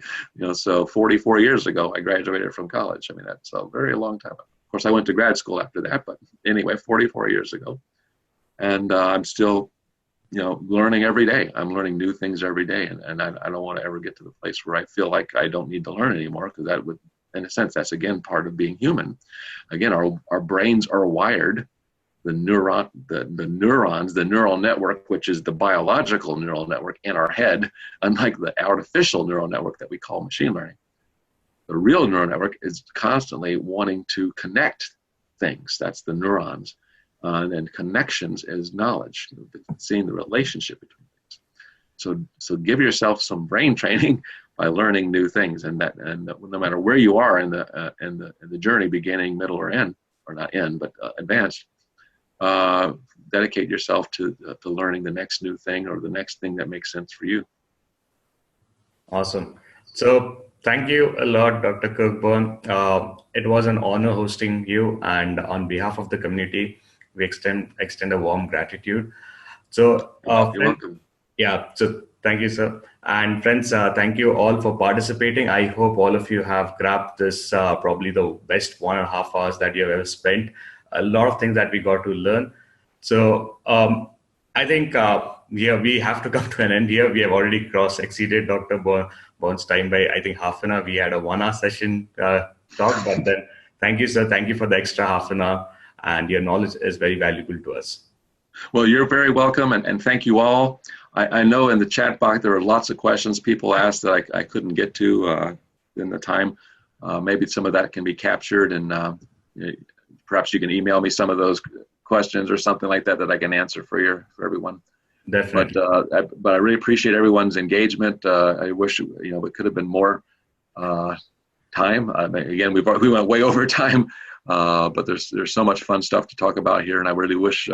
so 44 years ago, I graduated from college. I mean, that's a very long time ago. Of course, I went to grad school after that, but anyway, 44 years ago, and I'm still, learning every day. I'm learning new things every day, and I don't want to ever get to the place where I feel like I don't need to learn anymore, because that would, in a sense, that's again part of being human. Again, our brains are wired. The neurons, the neural network, which is the biological neural network in our head, unlike the artificial neural network that we call machine learning. The real neural network is constantly wanting to connect things. That's the neurons. And then connections is knowledge, seeing the relationship between things. So give yourself some brain training by learning new things, and no matter where you are in the journey, beginning, middle, or end, or not end, but advanced, dedicate yourself to learning the next new thing or the next thing that makes sense for you. Awesome. So thank you a lot, Dr. Kirk Borne. It was an honor hosting you, and on behalf of the community, we extend a warm gratitude. So, you're welcome. Yeah, so thank you, sir. And friends, thank you all for participating. I hope all of you have grabbed this, probably the best 1.5 hours that you have ever spent. A lot of things that we got to learn. So I think we have to come to an end here. We have already exceeded Dr. Borne's time by, I think, half an hour. We had a 1 hour session talk, but then thank you, sir. Thank you for the extra half an hour. And your knowledge is very valuable to us. Well, you're very welcome, and thank you all. I know in the chat box there are lots of questions people asked that I couldn't get to in the time. Maybe some of that can be captured, and perhaps you can email me some of those questions or something like that I can answer for everyone. Definitely. But I really appreciate everyone's engagement. I wish it could have been more time. Again, we went way over time. But there's so much fun stuff to talk about here, and I really wish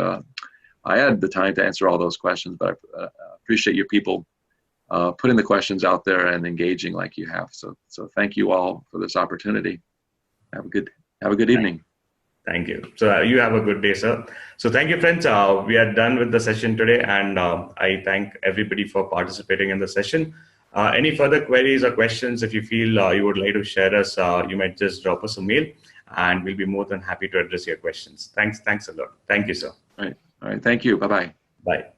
I had the time to answer all those questions. But I appreciate you people putting the questions out there and engaging like you have. So thank you all for this opportunity. Have a good evening. Thank you. So you have a good day, sir. So thank you, friends. We are done with the session today, and I thank everybody for participating in the session. Any further queries or questions, if you feel you would like to share us, you might just drop us a mail, and we'll be more than happy to address your questions. Thanks a lot. Thank you, sir. All right. Thank you. Bye-bye. Bye.